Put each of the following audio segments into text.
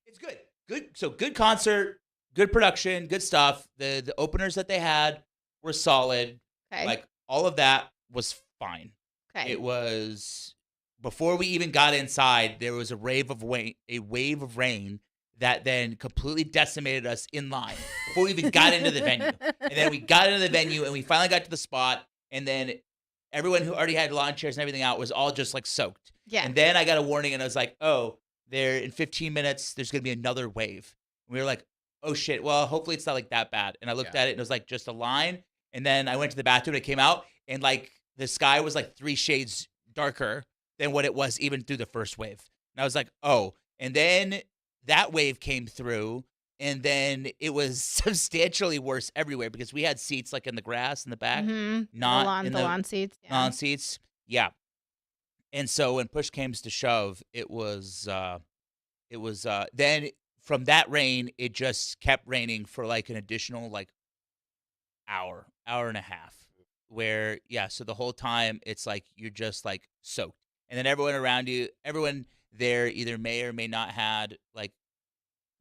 It's good. So good concert, good production, good stuff. The openers that they had were solid. Okay. Like all of that was fine. Okay. It was before we even got inside. There was a wave of rain that then completely decimated us in line before we even got into the venue. And then we got into the venue and we finally got to the spot. And then everyone who already had lawn chairs and everything out was all just like soaked. Yeah. And then I got a warning and I was like, oh, in 15 minutes, there's going to be another wave. And we were like, oh shit, well, hopefully it's not like that bad. And I looked at it and it was like just a line. And then I went to the bathroom and I came out and like the sky was like 3 shades darker than what it was even through the first wave. And I was like, oh. And then that wave came through and then it was substantially worse everywhere because we had seats like in the grass in the back, not in the lawn seats. Yeah. Lawn seats. Yeah. And so when push came to shove, it was then from that rain, it just kept raining for like an additional like hour and a half where, so the whole time it's like you're just like soaked. And then everyone around you, everyone there either may or may not had like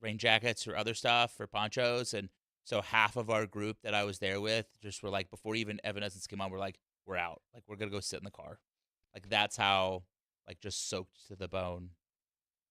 rain jackets or other stuff or ponchos. And so half of our group that I was there with just were like, before even Evanescence came on, we're like, we're out. Like, we're going to go sit in the car. Like, that's how, like, just soaked to the bone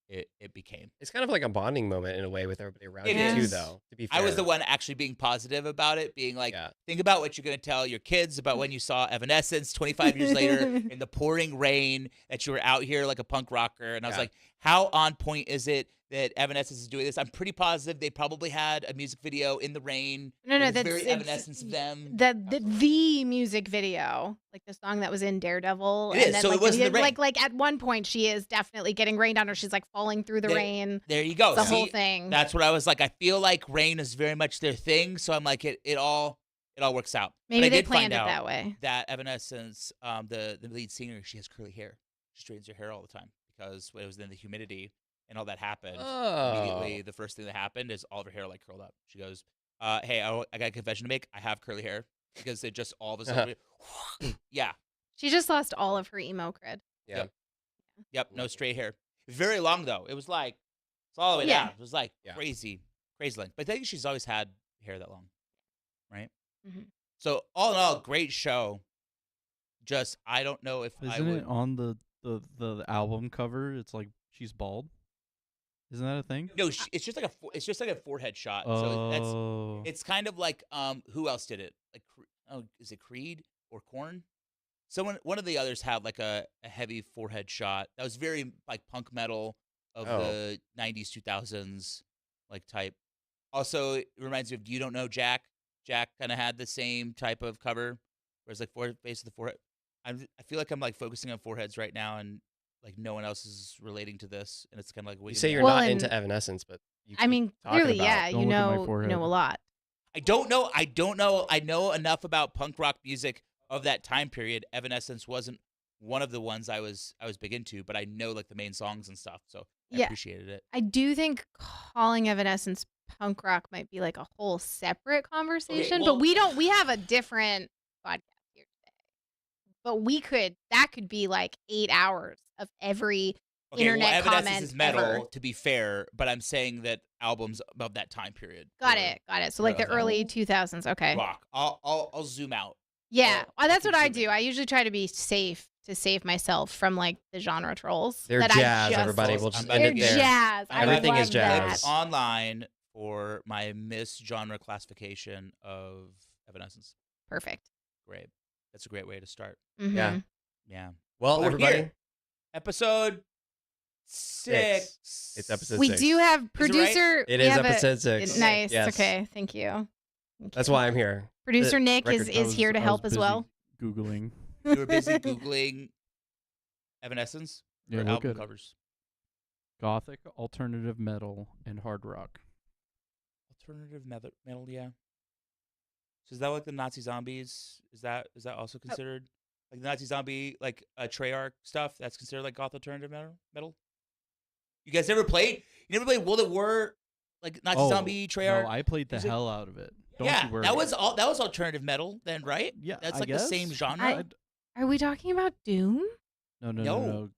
it became. It's kind of like a bonding moment in a way with everybody around you too, though, to be fair. I was the one actually being positive about it, being like, think about what you're going to tell your kids about when you saw Evanescence 25 years later in the pouring rain, that you were out here like a punk rocker. And I was like, how on point is it that Evanescence is doing this? I'm pretty positive they probably had a music video in the rain. No, that's very Evanescence of them. The music video, like the song that was in Daredevil. It is. Then, So like, it wasn't the rain. Like at one point she is definitely getting rained on her. She's like falling through the rain. There you go. The whole thing. That's what I was like. I feel like rain is very much their thing. So I'm like, it all works out. Maybe they planned it that way. That Evanescence, the lead singer, she has curly hair. She straightens her hair all the time because it was in the humidity. And all that happened. Immediately, the first thing that happened is all of her hair like curled up. She goes, "Hey, I got a confession to make. I have curly hair because it just all of a sudden, yeah." She just lost all of her emo cred. Yeah. Yep. No straight hair. Very long though. It was like it's all the way down. It was like crazy length. But I think she's always had hair that long, right? Mm-hmm. So all in all, great show. Just I don't know if Isn't it on the album cover? It's like she's bald. Isn't that a thing? No, it's just like a forehead shot. Oh. So it's kind of like who else did it? Like is it Creed or Korn? One of the others had like a heavy forehead shot. That was very like punk metal of the 90s, 2000s like type. Also, it reminds me of You Don't Know Jack. Jack kind of had the same type of cover, whereas like base of the forehead. I feel like I'm like focusing on foreheads right now and. Like no one else is relating to this, and it's kind of like you say you're not into Evanescence, but you clearly, you know a lot. I don't know. I know enough about punk rock music of that time period. Evanescence wasn't one of the ones I was big into, but I know like the main songs and stuff, so I appreciated it. I do think calling Evanescence punk rock might be like a whole separate conversation, but we have a different podcast here today. But that could be like 8 hours of every internet comment. Evanescence is metal, to be fair, but I'm saying that albums of that time period. Got it. So like the early 2000s. Okay. Rock. I'll zoom out. Yeah, that's what I do. I usually try to be safe to save myself from like the genre trolls. They're jazz. Everybody will just end it there. Jazz. Everything is jazz. Online for my misgenre classification of Evanescence. Perfect. Great. That's a great way to start. Mm-hmm. Yeah. Well, everybody. Here. Episode 6. It's episode 6. We do have producer. It is episode 6. Nice. Yes. Okay. Thank you. That's why I'm here. Producer Nick is here to help as well. Googling. You were busy Googling Evanescence or album covers. Gothic, alternative metal, and hard rock. Alternative metal, yeah. So is that like the Nazi Zombies? Is that also considered like the Nazi Zombie, like Treyarch stuff? That's considered like goth alternative metal. You guys never played? You never played World at War, like Nazi Zombie Treyarch? No, I played the hell out of it. Don't you worry. That was alternative metal then, right? Yeah, that's like the same genre. Are we talking about Doom? No.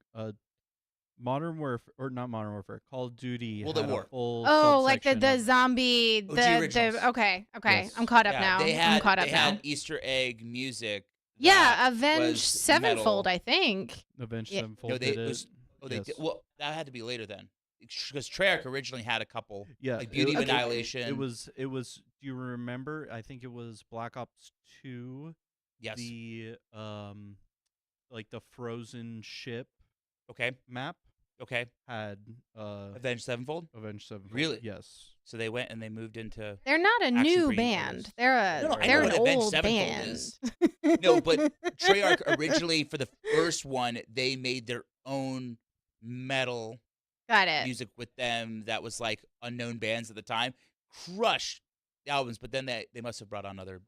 Modern Warfare, or not Modern Warfare, Call of Duty World had at a War. full Oh, like the subsection of- zombie, OG the originals. okay. Yes. I'm caught up Yeah, now. they I'm had caught up they now. had Easter egg music. Yeah, that Avenged was Sevenfold, metal. I think. Avenged Yeah. Sevenfold No, they did it it. was. Oh, they Yes. did. Well, that had to be later then, because Treyarch originally had a couple. Yeah, like Beauty of Okay. Annihilation. It was. Do you remember? I think it was Black Ops 2. Yes. The like the frozen ship Okay. map Okay. had Avenged Sevenfold. Avenged Sevenfold. Really? Yes. So they went and they moved into. They're not a Action new Green band. Colors. They're No, I they're know an what Avenged old Sevenfold band. is. No, but Treyarch originally for the first one they made their own metal Got it. music with them that was like unknown bands at the time. Crushed the albums, but then they must have brought on other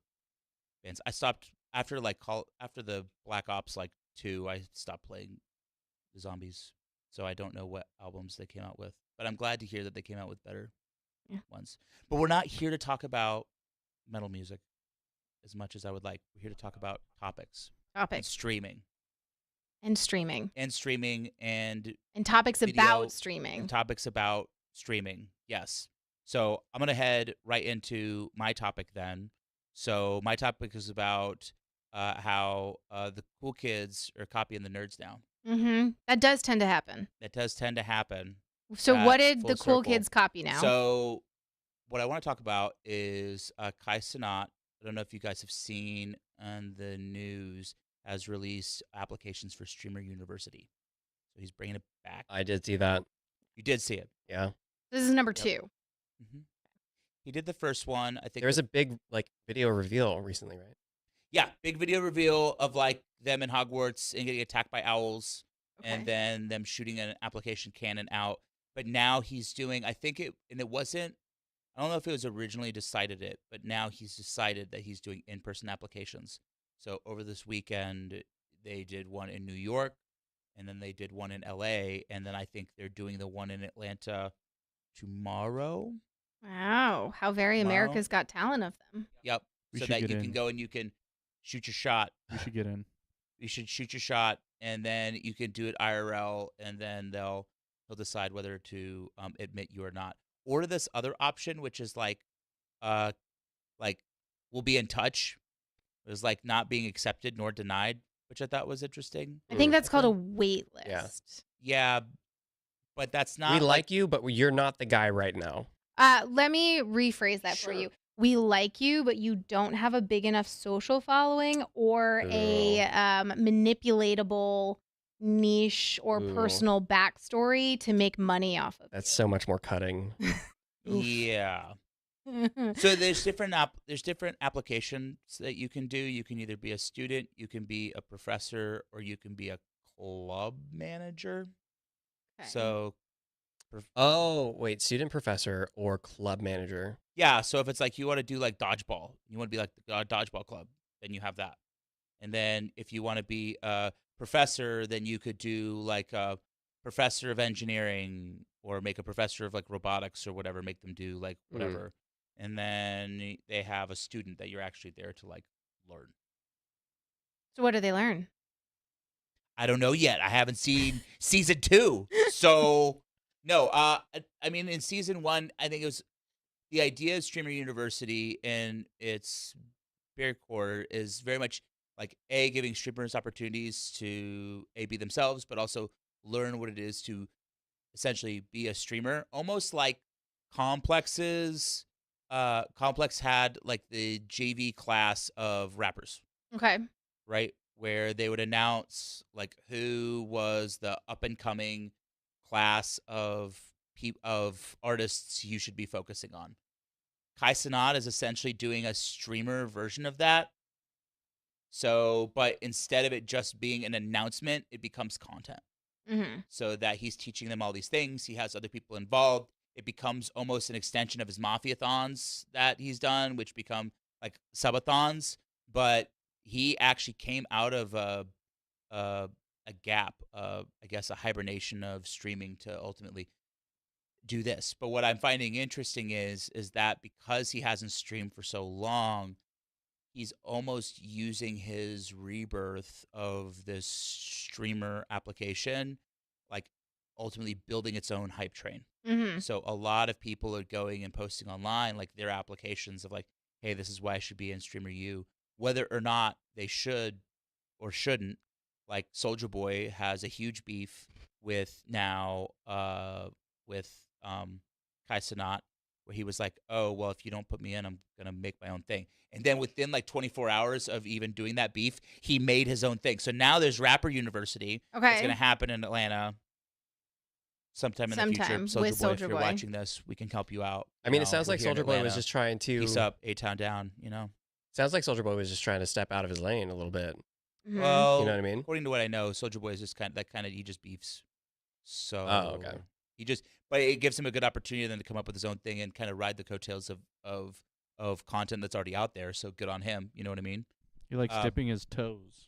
bands. I stopped after after the Black Ops 2. I stopped playing the Zombies, so I don't know what albums they came out with. But I'm glad to hear that they came out with better ones. But we're not here to talk about metal music as much as I would like. We're here to talk about topics and Topics streaming and streaming and and topics video about streaming. and topics about streaming. Yes. So I'm going to head right into my topic then. So my topic is about how the cool kids are copying the nerds now. That does tend to happen. That does tend to happen. So what did full the cool circle. kids copy now? So what I want to talk about is Kai Cenat. I don't know if you guys have seen on the news, has released applications for Streamer University. So he's bringing it back. I did see that. You did see it. Yeah. This is number Yep. 2. He did the first one. I think There was a big video reveal recently, right? yeah, big video reveal of them in Hogwarts and getting attacked by owls, and then them shooting an application cannon out. But now he's doing. I think it wasn't. I don't know if it was originally decided it, but now he's decided that he's doing in-person applications. So over this weekend, they did one in New York, and then they did one in LA, and then I think they're doing the one in Atlanta tomorrow. Wow, how very Tomorrow? America's Got Talent of them. Yep. We So should that get you can in. go and you can shoot your shot. We should get in. You should shoot your shot, and then you can do it IRL, and then he'll decide whether to admit you or not. Or this other option, which is we'll be in touch. It was not being accepted nor denied, which I thought was interesting. I think that's called a Okay. wait list. Yeah, but that's not. We like you, but you're not the guy right now. Let me rephrase that for you. We like you, but you don't have a big enough social following or a manipulatable niche or Ooh. personal backstory to make money off of. That's so much more cutting. Oof. Yeah. You. So there's different applications that you can do. You can either be a student, you can be a professor, or you can be a club manager. Okay. So Oh, wait, student professor or club manager. yeah, so if it's you want to do dodgeball, you want to be the dodgeball club, then you have that. And then if you want to be a professor, then you could do a professor of engineering or make a professor of robotics or whatever, make them do whatever. And then they have a student that you're actually there to learn. So what do they learn? I don't know yet. I haven't seen season 2. So no, I mean in season 1, I think it was the idea of Streamer University and its bare core is very much giving streamers opportunities to be themselves, but also learn what it is to essentially be a streamer, almost like Complex's. Complex had the JV class of rappers, Okay. right? Where they would announce who was the up and coming class of artists you should be focusing on. Kai Cenat is essentially doing a streamer version of that. So, but instead of it just being an announcement, it becomes content. So that he's teaching them all these things. He has other people involved. It becomes almost an extension of his Mafia-thons that he's done, which become subathons. But he actually came out of a gap, I guess a hibernation of streaming to ultimately do this. But what I'm finding interesting is that because he hasn't streamed for so long, he's almost using his rebirth of this streamer application ultimately building its own hype train. Mm-hmm. So a lot of people are going and posting online like their applications of like, hey, this is why I should be in Streamer U, whether or not they should or shouldn't. Like Soldier Boy has a huge beef with now with Kai Cenat, where he was like, oh well, if you don't put me in, I'm gonna make my own thing. And then within like 24 hours of even doing that beef, he made his own thing. So now there's Rapper University. It's Okay. gonna happen in Atlanta sometime in the future. Sometime Soldier with Boy, if Soulja you're Boy. watching this, we can help you out. I mean, You it sounds we're like here in Soldier Boy was Atlanta. just trying to. Peace up, A-Town down, you know? Sounds like Soldier Boy was just trying to step out of his lane a little bit. Mhm. Well, You know what I mean? according to what I know, Soldier Boy is just he just beefs. So Oh, okay. but it gives him a good opportunity then to come up with his own thing and kind of ride the coattails of content that's already out there. So good on him. You know what I mean? He likes Um, dipping his toes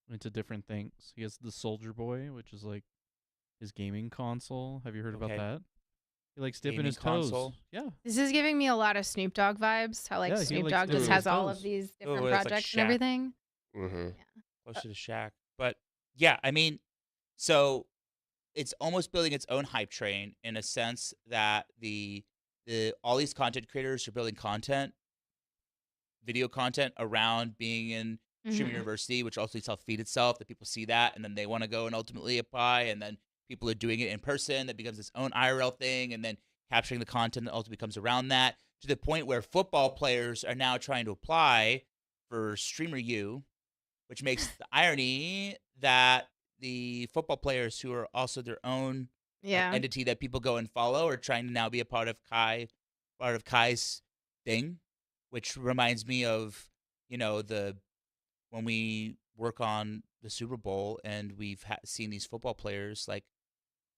into different things. He has the Soldier Boy, which is like his gaming console. Have you heard Okay. about that? He likes dipping Gaming his toes. console? Yeah. This is giving me a lot of Snoop Dogg vibes. How like Yeah, he Snoop likes Dogg to just do has his all of toes. these different it's like projects Shaq. and everything. Mm-hmm. Closer to Shaq. But yeah, I mean, so it's almost building its own hype train in a sense that the all these content creators are building video content around being in Streamer Mhm. University, which also self-feed itself, that people see that, and then they want to go and ultimately apply, and then people are doing it in person, that becomes its own IRL thing, and then capturing the content that ultimately comes around that, to the point where football players are now trying to apply for Streamer U, which makes the irony that the football players who are also their own Yeah. entity that people go and follow are trying to now be a part of Kai's thing, which reminds me of, when we work on the Super Bowl and we've seen these football players, like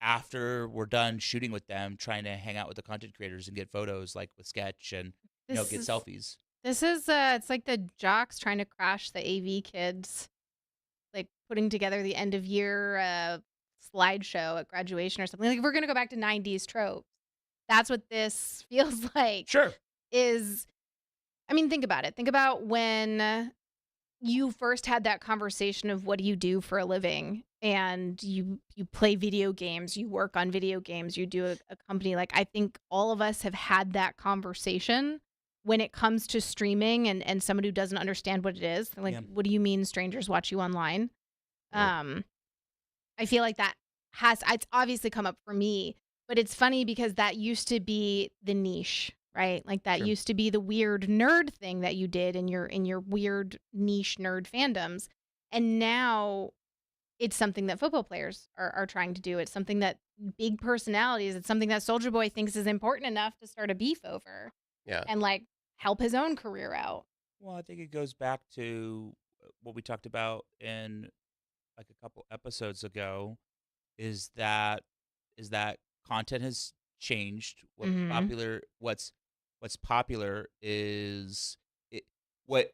after we're done shooting with them, trying to hang out with the content creators and get photos, like with Sketch, and This get is selfies. this is it's like the jocks trying to crash the AV kids, like putting together the end of year slideshow at graduation or something. Like we're gonna go back to 90s tropes. That's what this feels like. Sure. I mean, think about it. Think about when you first had that conversation of what do you do for a living, and you play video games, you work on video games, you do a company. Like I think all of us have had that conversation when it comes to streaming and someone who doesn't understand what it is. Like, Yeah. what do you mean strangers watch you online? Right. I feel like it's obviously come up for me, but it's funny because that used to be the niche, right? Like that Sure. used to be the weird nerd thing that you did in your weird niche nerd fandoms. And now it's something that football players are trying to do. It's something that big personalities, it's something that Soldier Boy thinks is important enough to start a beef over Yeah. and like help his own career out. Well, I think it goes back to what we talked about in like a couple episodes ago, is that content has changed. Mhm. What's popular is what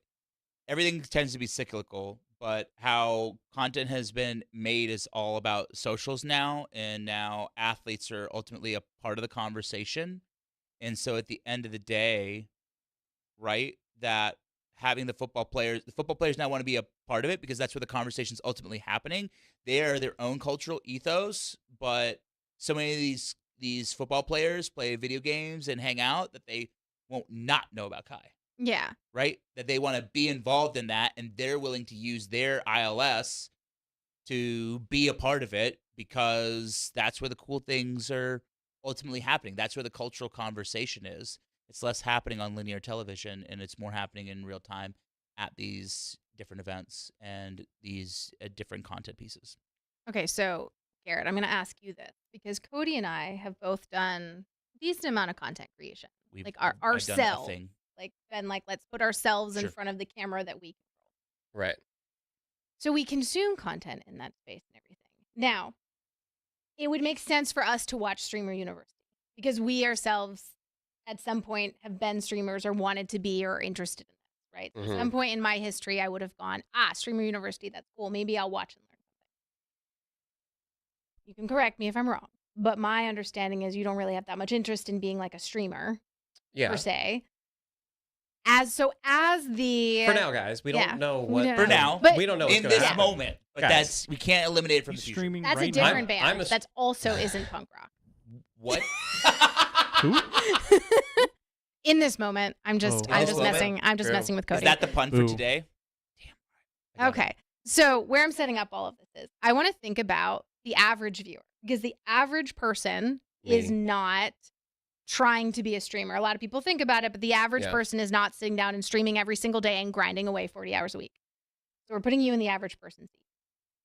everything tends to be cyclical, but how content has been made is all about socials now, and now athletes are ultimately a part of the conversation. And so at the end of the day, right, that having the football players now want to be a part of it because that's where the conversation's ultimately happening. They are their own cultural ethos, but so many of these football players play video games and hang out that they won't not know about Kai, Yeah. right? That they want to be involved in that, and they're willing to use their ILS to be a part of it because that's where the cool things are ultimately happening. That's where the cultural conversation is. It's less happening on linear television, and it's more happening in real time at these different events and these different content pieces. Okay, so Garrett, I'm going to ask you this because Cody and I have both done a decent amount of content creation. Like I've done a ourselves. thing. Like been like, let's put ourselves in Sure. front of the camera that we control. Right. So we consume content in that space and everything. Now, it would make sense for us to watch Streamer University because we ourselves at some point have been streamers or wanted to be or interested in this, right? At some point in my history, I would have gone, Streamer University, that's cool. Maybe I'll watch and learn something. You can correct me if I'm wrong, but my understanding is you don't really have that much interest in being like a streamer Yeah. per se. as the For now, guys, we Yeah, don't know we what. don't For now, But- we don't know what's in going to this happen. moment, but Guys. we can't eliminate it from He's the future. streaming that's right a different now. band. I'm a- That's also isn't punk rock. What? Who? In this moment, I'm just Oh. I'm In just this moment? messing. I'm just True. messing with Cody. Is that the pun for Boo. today? Damn. I got it. Okay. So where I'm setting up all of this is I want to think about the average viewer because the average person is Me. not trying to be a streamer. A lot of people think about it, but the average Yeah. person is not sitting down and streaming every single day and grinding away 40 hours a week. So we're putting you in the average person's seat.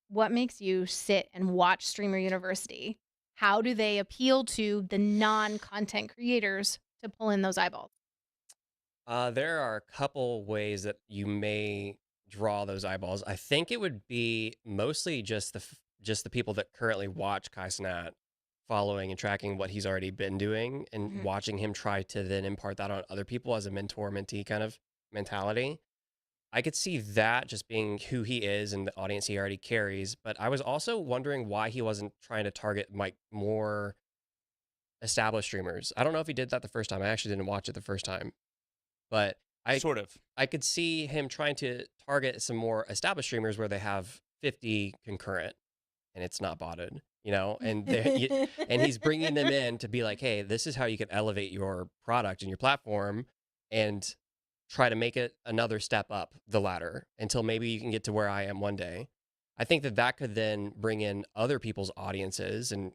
What makes you sit and watch Streamer University? How do they appeal to the non-content creators to pull in those eyeballs? There are a couple ways that you may draw those eyeballs. I think it would be mostly just the people that currently watch Kai Cenat, following and tracking what he's already been doing and Mhm. watching him try to then impart that on other people as a mentor-mentee kind of mentality. I could see that just being who he is and the audience he already carries. But I was also wondering why he wasn't trying to target more established streamers. I don't know if he did that the first time. I actually didn't watch it the first time. But Sort of. I could see him trying to target some more established streamers where they have 50 concurrent and it's not botted, and and he's bringing them in to be like, hey, this is how you can elevate your product and your platform and try to make it another step up the ladder until maybe you can get to where I am one day. I think that could then bring in other people's audiences and,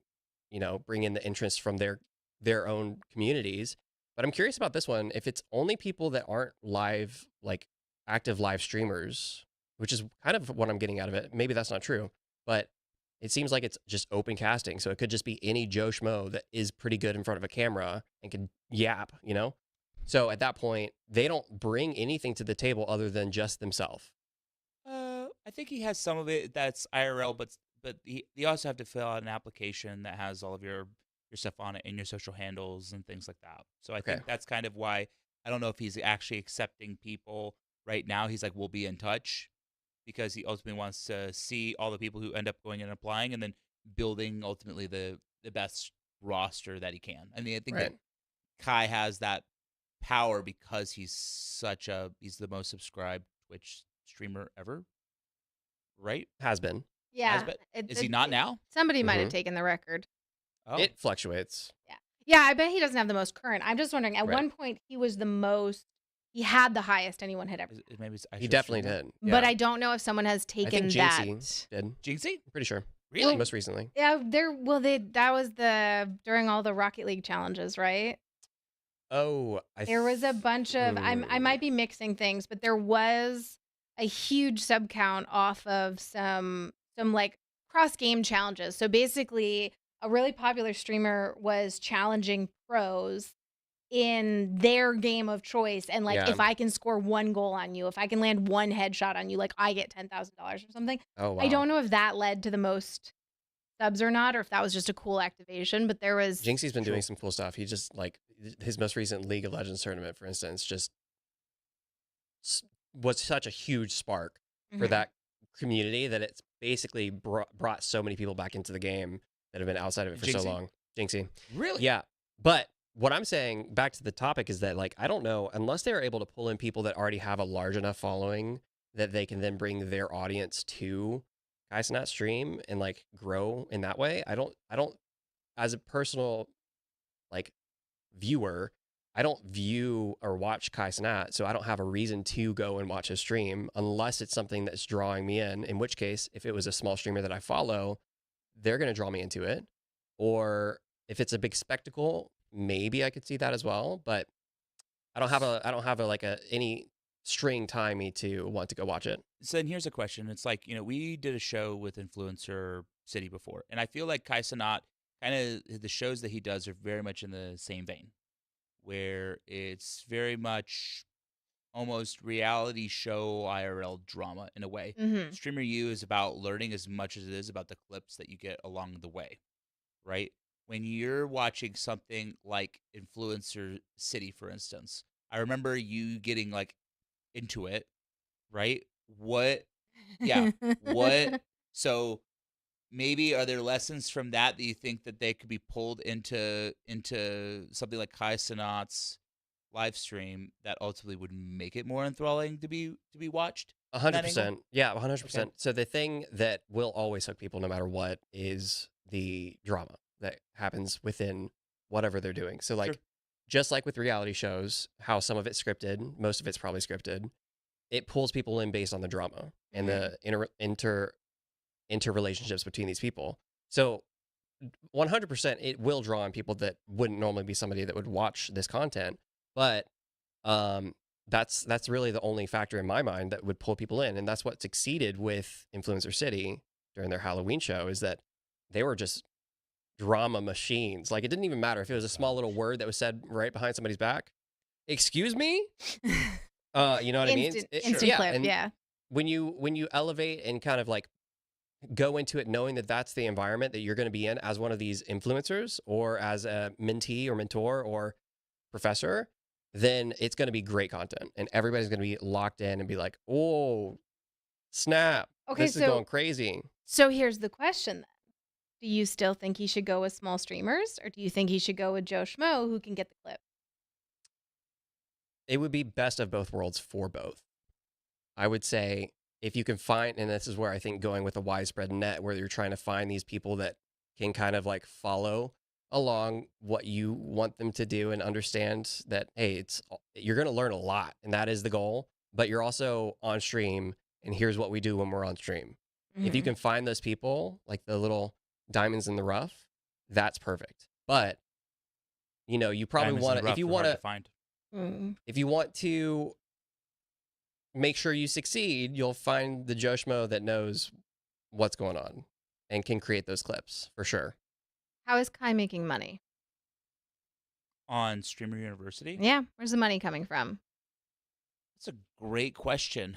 bring in the interest from their own communities. But I'm curious about this one. If it's only people that aren't live, like active live streamers, which is kind of what I'm getting out of it. Maybe that's not true, but it seems like it's just open casting. So it could just be any Joe Schmo that is pretty good in front of a camera and can yap, So at that point, they don't bring anything to the table other than just themselves. I think he has some of it that's IRL, but you also have to fill out an application that has all of your stuff on it and your social handles and things like that. So I think Okay. that's kind of why I don't know if he's actually accepting people right now. He's like, we'll be in touch because he ultimately wants to see all the people who end up going and applying and then building ultimately the best roster that he can. I mean, I think that Right. Kai has that power because he's the most subscribed Twitch streamer ever, right? Has been. Yeah. But is he not now? Somebody might have Mhm. taken the record. Oh, It fluctuates. Yeah, I bet he doesn't have the most current. I'm just wondering, at Right. one point, he had the highest anyone had ever. maybe it's He definitely did. But Yeah. I don't know if someone has I taken think that. Jinxie did. Jinxie? I'm pretty sure. Really? Most recently. Yeah, that was during all the Rocket League challenges, right? Oh, There was a bunch of I might be mixing things, but there was a huge sub count off of some like cross game challenges. So basically, a really popular streamer was challenging pros in their game of choice, and like, Yeah. if I can score one goal on you, if I can land one headshot on you, like I get $10,000 or something. Oh, wow. I don't know if that led to the most subs or not, or if that was just a cool activation. But there was Jinxie's been doing some cool stuff. He just, like, his most recent League of Legends tournament, for instance, just was such a huge spark for Mhm. that community that it's basically brought so many people back into the game that have been outside of it for so Jinxie? long. Jinxie. Really? Yeah. But what I'm saying, back to the topic, is that, like, I don't know, unless they're able to pull in people that already have a large enough following that they can then bring their audience to Kai Cenat stream and, like, grow in that way. I don't, as a personal, like, viewer, I don't view or watch Kai Cenat, so I don't have a reason to go and watch his stream unless it's something that's drawing me in which case, if it was a small streamer that I follow, they're going to draw me into it. Or if it's a big spectacle, maybe I could see that as well, but I don't have any string tying me to want to go watch it. So then here's a question. It's like, we did a show with Influencer City before, and I feel like Kai Cenat, kind of the shows that he does are very much in the same vein, where it's very much almost reality show IRL drama in a way. Mhm. Streamer U is about learning as much as it is about the clips that you get along the way, right? When you're watching something like Influencer City, for instance, I remember you getting like into it, right? Yeah. What? So maybe are there lessons from that you think that they could be pulled into something like Kai Cenat's live stream that ultimately would make it more enthralling to be watched? from that angle? 100%. Yeah, 100%. Okay. So the thing that will always hook people no matter what is the drama that happens within whatever they're doing. So like Sure. just like with reality shows, how some of it's scripted, most of it's probably scripted. It pulls people in based on the drama and the interrelationships between these people. So 100% it will draw in people that wouldn't normally be somebody that would watch this content, but that's really the only factor in my mind that would pull people in, and that's what succeeded with Influencer City during their Halloween show, is that they were just drama machines. Like, it didn't even matter if it was a small little word that was said right behind somebody's back. Excuse me? You know what I mean? Instant clip, and yeah. when you elevate and kind of like go into it knowing that that's the environment that you're going to be in as one of these influencers or as a mentee or mentor or professor, then it's going to be great content and everybody's going to be locked in and be like, oh, snap. Okay, This is going crazy. So here's the question then. Do you still think he should go with small streamers, or do you think he should go with Joe Schmo who can get the clip? It would be best of both worlds for both. I would say if you can find, and this is where I think going with a widespread net, where you're trying to find these people that can kind of like follow along what you want them to do and understand that, hey, you're going to learn a lot and that is the goal, but you're also on stream and here's what we do when we're on stream. If you can find those people, like the little diamonds in the rough, that's perfect. But, you know, you probably Diamonds in want the to, rough if you are want hard to, find. if you want to make sure you succeed, you'll find the Joe Schmo that knows what's going on and can create those clips for sure. How is Kai making money? On Streamer University? Yeah, where's the money coming from? That's a great question.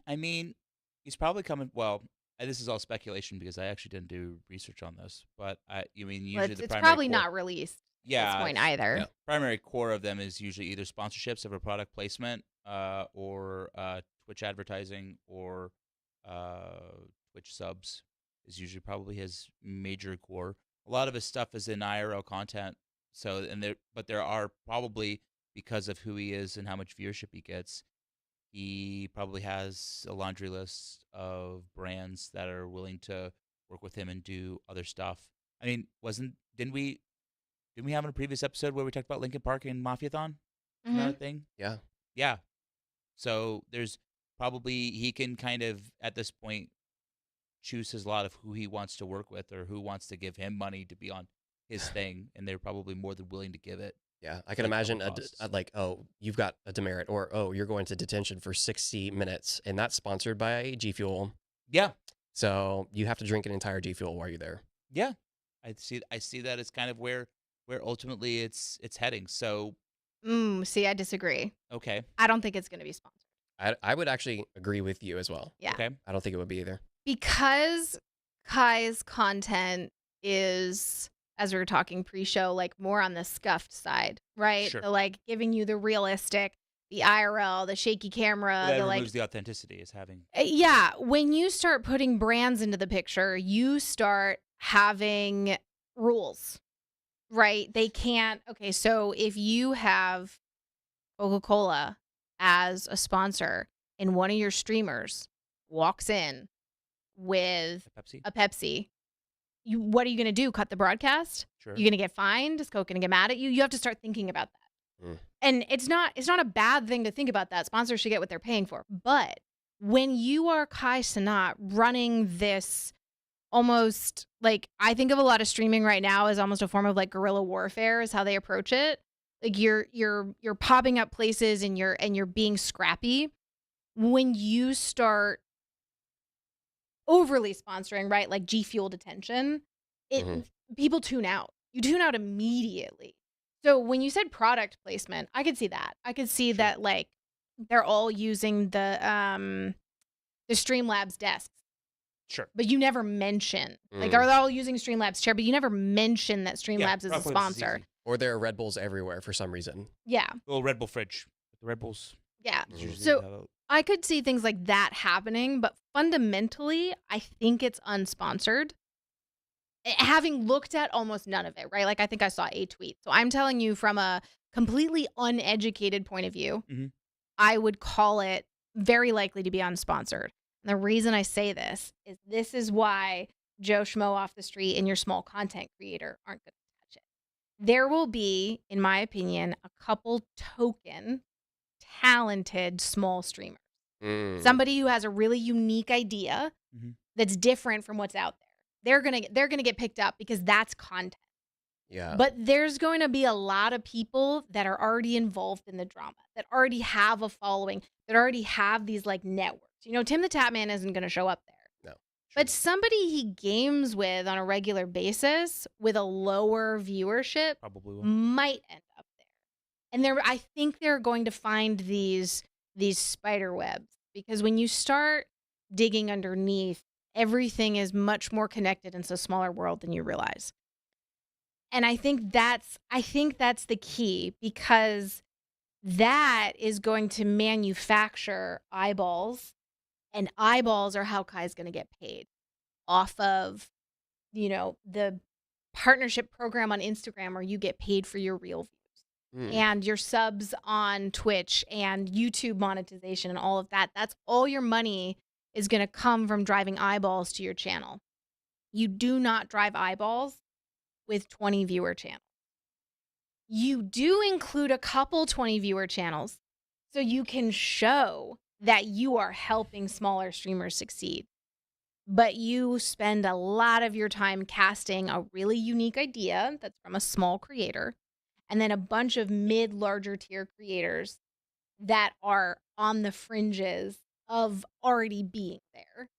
I mean, he's probably coming. Well, this is all speculation because I actually didn't do research on this. But usually Well, the it's primary probably core, not released at Yeah, this point either. yeah. primary core of them is usually either sponsorships of a product placement, or Twitch advertising, or Twitch subs is usually probably his major core. A lot of his stuff is in IRL content. So but there are probably, because of who he is and how much viewership he gets, he probably has a laundry list of brands that are willing to work with him and do other stuff. I mean, didn't we have in a previous episode where we talked about Linkin Park and Mafiathon? Isn't that a thing? Yeah. Yeah. So there's probably, he can kind of at this point choose his lot of who he wants to work with or who wants to give him money to be on his thing, and they're probably more than willing to give it. Yeah, I can Like imagine cover costs. like, oh, you've got a demerit, or oh, you're going to detention for 60 minutes, and that's sponsored by G Fuel. Yeah. So you have to drink an entire G Fuel while you're there. Yeah. I see that as kind of where ultimately it's heading. So See, I disagree. okay. I don't think it's going to be sponsored. I would actually agree with you as well. Yeah. Okay. I don't think it would be either. Because Kai's content is, as we were talking pre-show, like more on the scuffed side, right? Sure. The like giving you the realistic, the IRL, the shaky camera, That the like. removes the authenticity as having. Yeah, when you start putting brands into the picture, you start having rules, right? They can't. Okay, so if you have Coca-Cola as a sponsor and one of your streamers walks in with Pepsi. a Pepsi, what are you going to do? Cut the broadcast? Sure. You're going to get fined? Is Coke going to get mad at you? You have to start thinking about that. Mm. And it's not a bad thing to think about that. Sponsors should get what they're paying for. But when you are Kai Cenat running this almost, like, I think of a lot of streaming right now as almost a form of like guerrilla warfare is how they approach it. Like you're popping up places and you're being scrappy. When you start overly sponsoring, right? Like G Fuel detention, people tune out. You tune out immediately. So when you said product placement, I could see that. I could see that like they're all using the Streamlabs desks. Sure. But you never mention, like, are they all using Streamlabs chair? But you never mention that Streamlabs is a sponsor. Or there are Red Bulls everywhere for some reason. Yeah. Little Red Bull fridge. The Red Bulls. Yeah. usually So have a- I could see things like that happening, but fundamentally, I think it's unsponsored. having looked at almost none of it, right? Like I think I saw a tweet. So I'm telling you from a completely uneducated point of view, I would call it very likely to be unsponsored. And the reason I say this is why Joe Schmo off the street and your small content creator aren't going to touch it. There will be, in my opinion, a couple token, talented small streamers. Somebody who has a really unique idea that's different from what's out there. They're gonna get picked up because that's content. Yeah. But there's going to be a lot of people that are already involved in the drama, that already have a following, that already have these like networks. You know, Tim the Tatman isn't going to show up there. No. But somebody he games with on a regular basis with a lower viewership Probably will. might end up there. And I think they're going to find these spider webs, because when you start digging underneath, everything is much more connected into a smaller world than you realize. And I think that's the key, because that is going to manufacture eyeballs, and eyeballs are how Kai's going to get paid off of, you know, the partnership program on Instagram where you get paid for your real views and your subs on Twitch and YouTube monetization and all of that. That's all your money is going to come from driving eyeballs to your channel. You do not drive eyeballs with 20 viewer channels. You do include a couple 20 viewer channels so you can show that you are helping smaller streamers succeed. But you spend a lot of your time casting a really unique idea that's from a small creator, and then a bunch of larger tier creators that are on the fringes of already being there.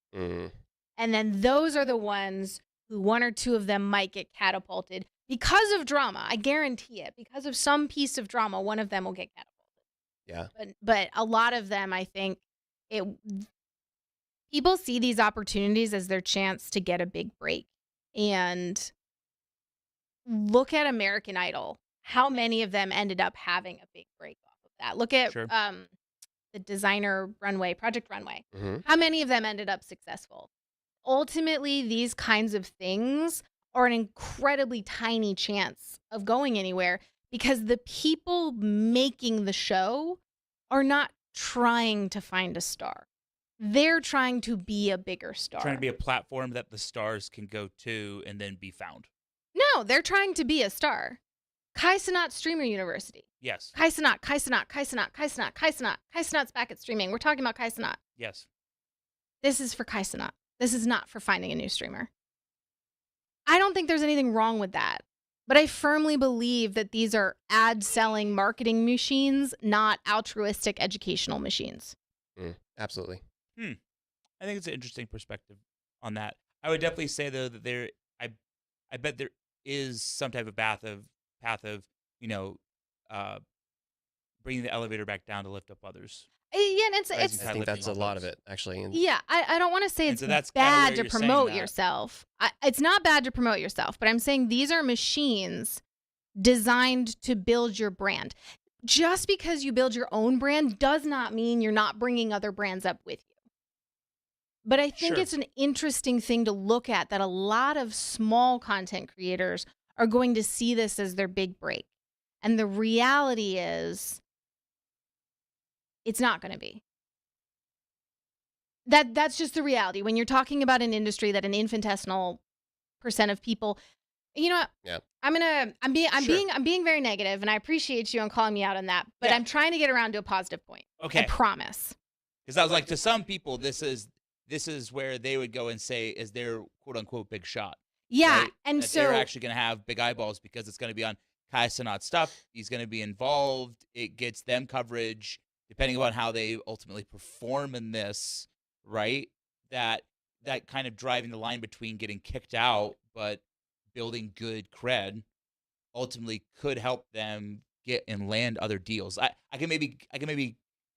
And then those are the ones who one or two of them might get catapulted because of drama. I guarantee it. Because of some piece of drama, one of them will get catapulted. Yeah. But a lot of them, I think, people see these opportunities as their chance to get a big break. And look at American Idol. How many of them ended up having a big break off of that? Look at the designer runway, Project Runway. How many of them ended up successful? Ultimately, these kinds of things are an incredibly tiny chance of going anywhere, because the people making the show are not trying to find a star. They're trying to be a bigger star. Trying to be a platform that the stars can go to and then be found. No, they're trying to be a star. Kai Cenat Streamer University. Yes. Kai Cenat. Kai Cenat's back at streaming. We're talking about Kai Cenat. Yes. This is for Kai Cenat. This is not for finding a new streamer. I don't think there's anything wrong with that. But I firmly believe that these are ad-selling marketing machines, not altruistic educational machines. Absolutely. I think it's an interesting perspective on that. I would definitely say, though, that I bet there is some type of path of you know, bringing the elevator back down to lift up others. Yeah, and I think that's a lot of it, actually. Yeah, I don't want to say it's so that's bad to promote yourself. It's not bad to promote yourself, but I'm saying these are machines designed to build your brand. Just because you build your own brand does not mean you're not bringing other brands up with you. But I think it's an interesting thing to look at, that a lot of small content creators are going to see this as their big break. And the reality is, it's not going to be. That's just the reality. When you're talking about an industry that an infinitesimal % of people, you know, I'm being very negative, and I appreciate you on calling me out on that, but I'm trying to get around to a positive point. Okay. I promise. Because I was like, to some people, this is where they would go and say is their quote unquote big shot. Yeah, right? and that so they're actually going to have big eyeballs because it's going to be on Kai Cenat stuff. He's going to be involved. It gets them coverage, depending on how they ultimately perform in this, right? That kind of driving the line between getting kicked out but building good cred ultimately could help them get and land other deals. I can maybe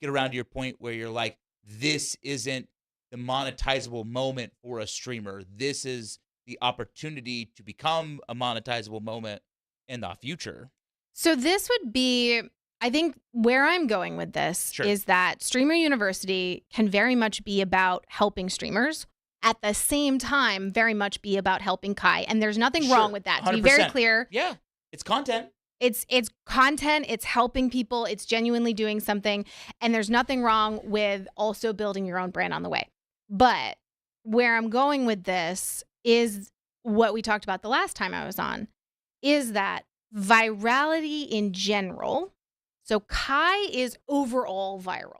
get around to your point where you're like, this isn't the monetizable moment for a streamer. This is the opportunity to become a monetizable moment in the future. So this would be, I think where I'm going with this is that Streamer University can very much be about helping streamers, at the same time very much be about helping Kai. And there's nothing Sure, wrong with that. To be very 100%. clear, Yeah, it's content. it's content, it's helping people, it's genuinely doing something, and there's nothing wrong with also building your own brand on the way. But where I'm going with this is what we talked about the last time I was on, is that virality in general. So Kai is overall viral.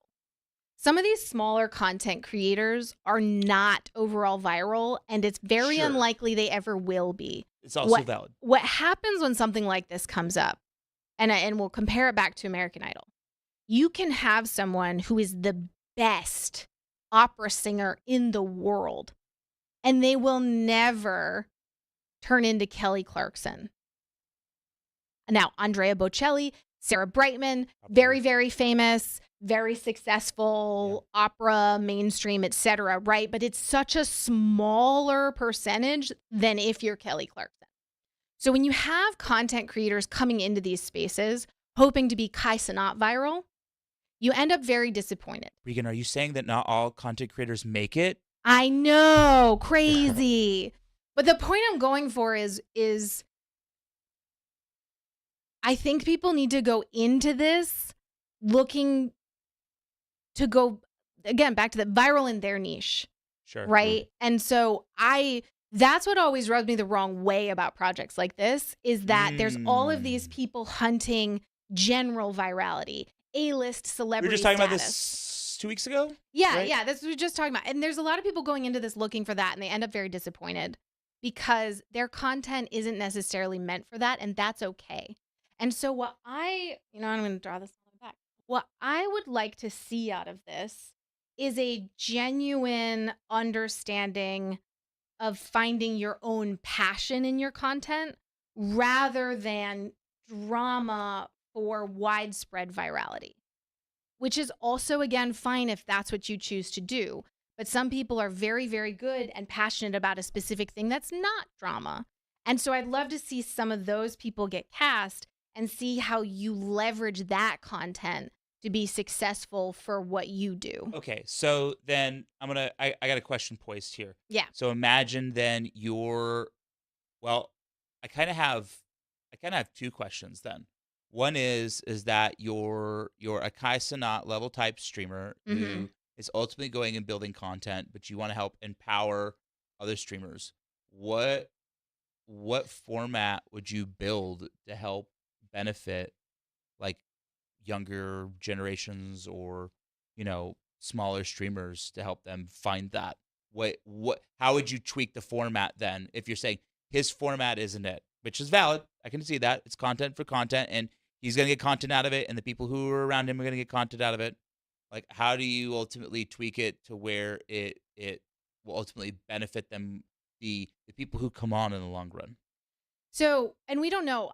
Some of these smaller content creators are not overall viral, and it's very Sure. unlikely they ever will be. It's also valid. What happens when something like this comes up, and we'll compare it back to American Idol. You can have someone who is the best opera singer in the world, and they will never turn into Kelly Clarkson. Now, Andrea Bocelli, Sarah Brightman, very, very famous, very successful, opera, mainstream, etc., right? But it's such a smaller percentage than if you're Kelly Clarkson. So when you have content creators coming into these spaces hoping to be Kai Cenat viral, you end up very disappointed. Regan, are you saying that not all content creators make it? I know, crazy. But the point I'm going for is I think people need to go into this looking to go, again, back to the viral in their niche. Sure. Right? And so that's what always rubs me the wrong way about projects like this, is that there's all of these people hunting general virality, A-list celebrity We were just talking status. about this 2 weeks ago? Yeah, right? yeah, that's what we were just talking about. And there's a lot of people going into this looking for that, and they end up very disappointed because their content isn't necessarily meant for that, and that's okay. And so I'm going to draw this on the back. What I would like to see out of this is a genuine understanding of finding your own passion in your content rather than drama for widespread virality, which is also, again, fine if that's what you choose to do. But some people are very, very good and passionate about a specific thing that's not drama. And so I'd love to see some of those people get cast and see how you leverage that content to be successful for what you do. Okay, so then I got a question poised here. Yeah. So imagine then I kind of have two questions then. One is that you're a Kai Cenat level type streamer who is ultimately going and building content, but you want to help empower other streamers. What format would you build to help benefit like younger generations or smaller streamers to help them find that? How would you tweak the format then if you're saying his format isn't it, which is valid? I can see that it's content for content and he's going to get content out of it and the people who are around him are going to get content out of it. Like, how do you ultimately tweak it to where it will ultimately benefit them, the people who come on in the long run? So, and we don't know.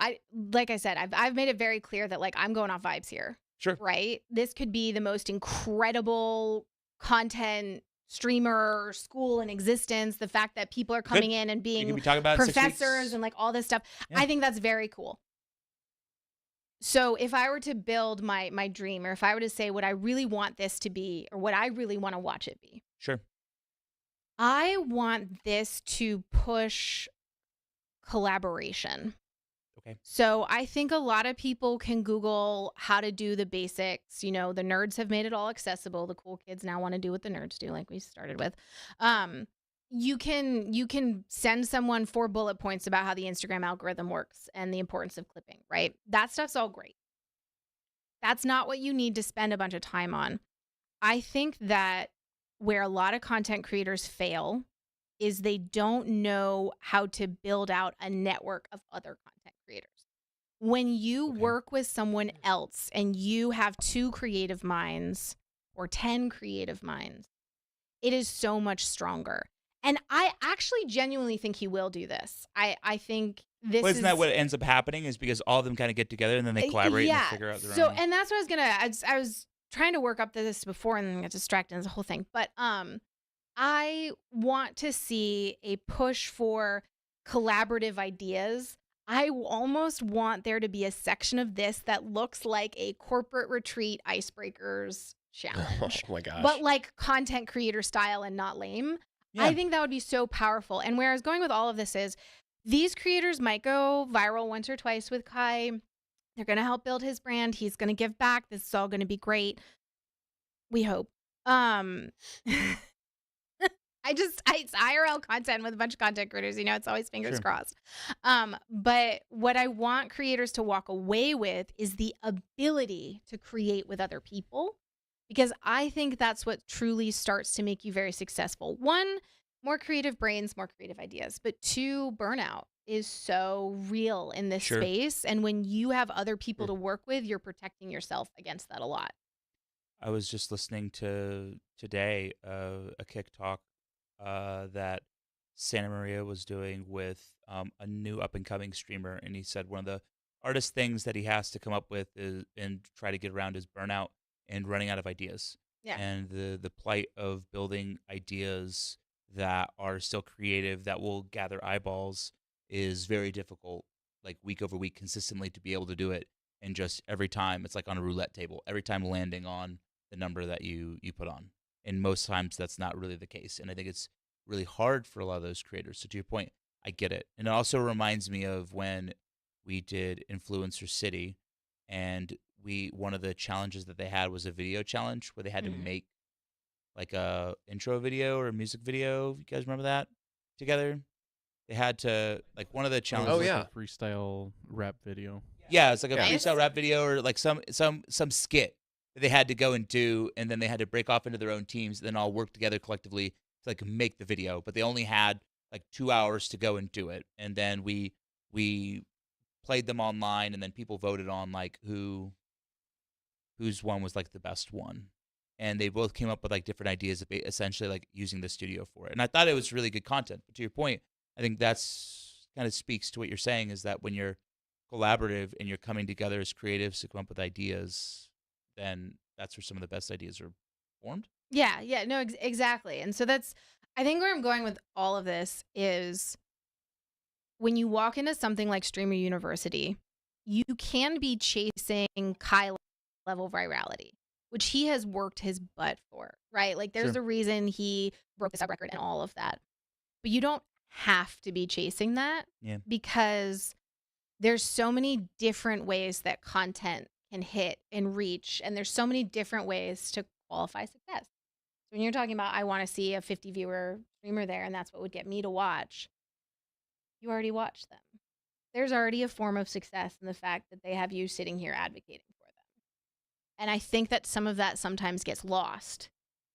Like I said, I've made it very clear that like I'm going off vibes here. Sure. Right? This could be the most incredible content streamer school in existence. The fact that people are coming in and being be talking about it in 6 weeks. professors and like all this stuff. Yeah. I think that's very cool. So if I were to build my dream, or if I were to say what I really want this to be, or what I really want to watch it be. Sure. I want this to push collaboration. Okay. So I think a lot of people can Google how to do the basics. The nerds have made it all accessible. The cool kids now want to do what the nerds do, like we started with. You can send someone 4 bullet points about how the Instagram algorithm works and the importance of clipping, right? That stuff's all great. That's not what you need to spend a bunch of time on. I think that where a lot of content creators fail is they don't know how to build out a network of other content creators. When you work with someone else and you have 2 creative minds or 10 creative minds, it is so much stronger. And I actually genuinely think he will do this. I think this isn't that what ends up happening is because all of them kind of get together and then they collaborate and they figure out their own. And that's what I was trying to work up this before and then got distracted in the whole thing. But I want to see a push for collaborative ideas. I almost want there to be a section of this that looks like a corporate retreat icebreakers challenge. Oh my gosh. But like content creator style and not lame. I think that would be so powerful. And where I was going with all of this is these creators might go viral once or twice with Kai. They're going to help build his brand. He's going to give back. This is all going to be great. We hope. It's IRL content with a bunch of content creators. It's always fingers crossed. But what I want creators to walk away with is the ability to create with other people, because I think that's what truly starts to make you very successful. One, more creative brains, more creative ideas. But two, burnout is so real in this space. And when you have other people to work with, you're protecting yourself against that a lot. I was just listening to today a kick talk that Santa Maria was doing with a new up-and-coming streamer, and he said one of the hardest things that he has to come up with is and try to get around is burnout and running out of ideas. Yeah. And the plight of building ideas that are still creative, that will gather eyeballs, is very difficult, like week over week, consistently to be able to do it. And just every time, it's like on a roulette table, every time landing on the number that you put on. And most times that's not really the case. And I think it's really hard for a lot of those creators. So to your point, I get it. And it also reminds me of when we did Influencer City, and one of the challenges that they had was a video challenge where they had to make like a intro video or a music video. You guys remember that together? They had to, like, one of the challenges. Oh, yeah. A freestyle rap video. Yeah, it's like a Nice. freestyle rap video or like some skit that they had to go and do, and then they had to break off into their own teams, then all work together collectively to like make the video. But they only had like 2 hours to go and do it, and then we played them online, and then people voted on like whose one was like the best one, and they both came up with like different ideas of essentially like using the studio for it. And I thought it was really good content. But to your point, I think that's kind of speaks to what you're saying, is that when you're collaborative and you're coming together as creatives to come up with ideas, then that's where some of the best ideas are formed. Yeah, no, exactly. And so that's, I think where I'm going with all of this is when you walk into something like Streamer University, you can be chasing Kai level virality, which he has worked his butt for, right? Like there's a reason he broke the sub record and all of that. But you don't have to be chasing that because there's so many different ways that content can hit and reach, and there's so many different ways to qualify success. So when you're talking about, I want to see a 50 viewer streamer there, and that's what would get me to watch, you already watched them. There's already a form of success in the fact that they have you sitting here advocating for them. And I think that some of that sometimes gets lost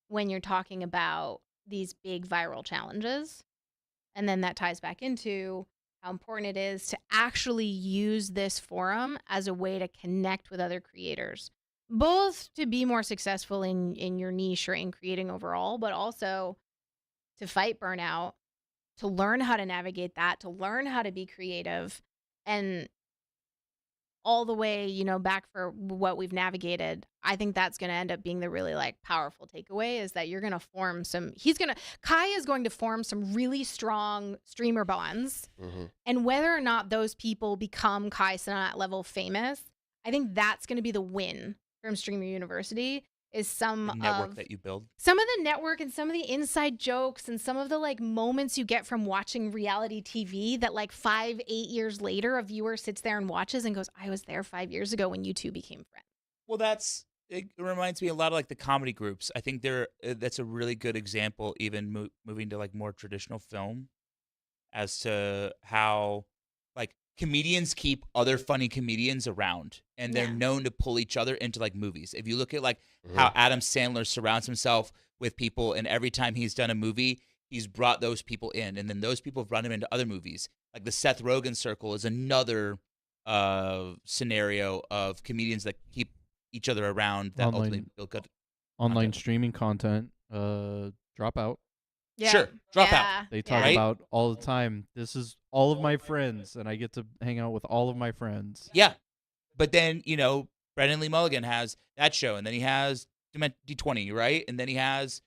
when you're talking about these big viral challenges. And then that ties back into how important it is to actually use this forum as a way to connect with other creators, both to be more successful in your niche or in creating overall, but also to fight burnout, to learn how to navigate that, to learn how to be creative, and all the way, back for what we've navigated. I think that's going to end up being the really like powerful takeaway, is that you're going to form Kai is going to form some really strong streamer bonds. And whether or not those people become Kai Cenat level famous, I think that's going to be the win from Streamer University, is some The network that you build. Some of the network and some of the inside jokes and some of the like moments you get from watching reality TV that like 5-8 years later a viewer sits there and watches and goes, I was there 5 years ago when you two became friends. Well, it reminds me a lot of like the comedy groups. I think that's a really good example, even moving to like more traditional film, as to how like comedians keep other funny comedians around, and they're known to pull each other into like movies. If you look at like how Adam Sandler surrounds himself with people, and every time he's done a movie, he's brought those people in, and then those people have brought him into other movies. Like the Seth Rogen circle is another scenario of comedians that keep each other around that ultimately build good online content. streaming content. Dropout. Yeah. Sure, Dropout. They talk Right? about all the time. This is all of my friends, and I get to hang out with all of my friends. Yeah. But then, Brendan Lee Mulligan has that show, and then he has D20, right? And then he has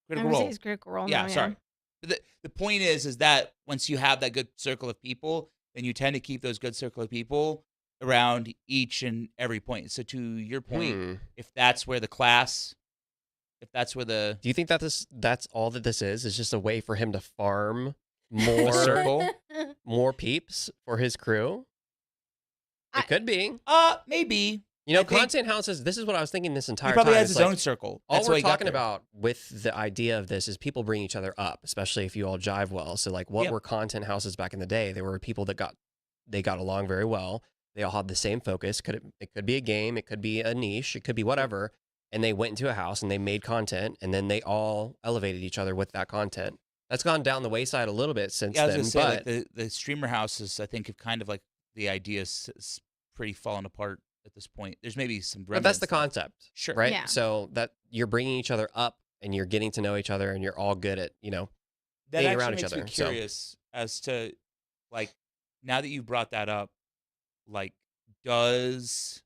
Critical Role. Critical Role. Yeah, sorry. But the point is that once you have that good circle of people, then you tend to keep those good circle of people around each and every point. So to your point, if that's where the class if that's where the Do you think that that's all that this is? Is just a way for him to farm a circle. more peeps for his crew? It could be. Maybe. You know, I think content houses, this is what I was thinking this he entire probably time. has It's his like, own circle. all That's why we're he got talking there. about with the idea of this is people bring each other up, especially if you all jive well. So like what Yep. were content houses back in the day? There were people that got along very well. They all had the same focus. It could be a game, it could be a niche, it could be whatever. And they went into a house and they made content, and then they all elevated each other with that content. That's gone down the wayside a little bit since Yeah, I was then. gonna say But like the streamer houses, I think, have kind of like the idea is pretty fallen apart at this point. There's maybe some But that's the remnants left. concept, Sure. right? Yeah. So that you're bringing each other up and you're getting to know each other and you're all good at, That being actually around each makes other, me so. curious as to, like, now that you brought that up, like, does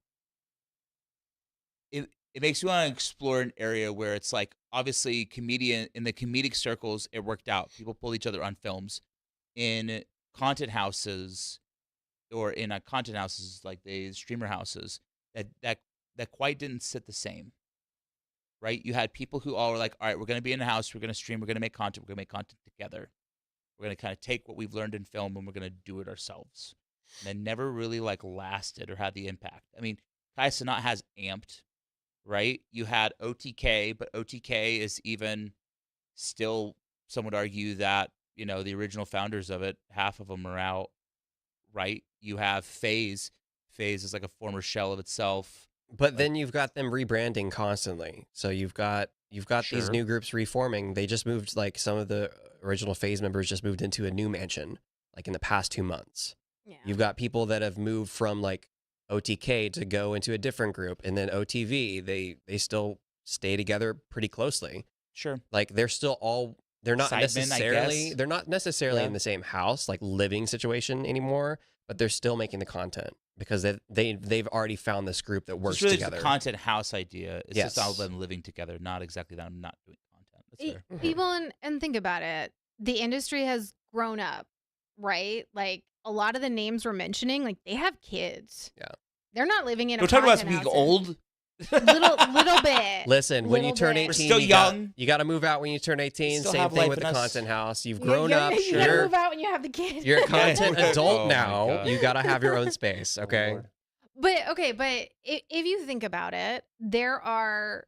it makes me want to explore an area where it's like obviously in the comedic circles it worked out. People pulled each other on films. In content houses or in content houses like the streamer houses, that quite didn't sit the same. Right? You had people who all were like, all right, we're gonna be in a house, we're gonna stream, we're gonna make content together. We're gonna kind of take what we've learned in film and we're gonna do it ourselves. And it never really like lasted or had the impact. I mean, Kai Cenat has Amped, right? You had OTK, but OTK is even still, some would argue that, the original founders of it, half of them are out, right? You have FaZe. FaZe is like a former shell of itself. But then you've got them rebranding constantly. So you've got these Sure. new groups reforming. They just moved, like some of the original FaZe members just moved into a new mansion, like in the past 2 months. Yeah. You've got people that have moved from like OTK to go into a different group, and then OTV, they still stay together pretty closely. Sure. Like they're not Sidemen, I necessarily guess. they're not necessarily Yeah. in the same house, like living situation anymore, but they're still making the content because they've already found this group that works It's really together. just the content house idea. It's just all Yes. them living together, not exactly that I'm not doing content. That's fair. Mhm. People and think about it. The industry has grown up, right? Like a lot of the names we're mentioning, like they have kids. Yeah. They're not living in a Don't talk about us content being house old. little bit. Listen, when you Little turn bit. 18, We're still you young. got to move out when you turn 18. Still Same have thing life with the in us. content house. You've You- grown you, up. You gotta You're move out when you have the kid. you're a content Oh adult my now. God. You got to have your own space, okay? Lord. But if you think about it, there are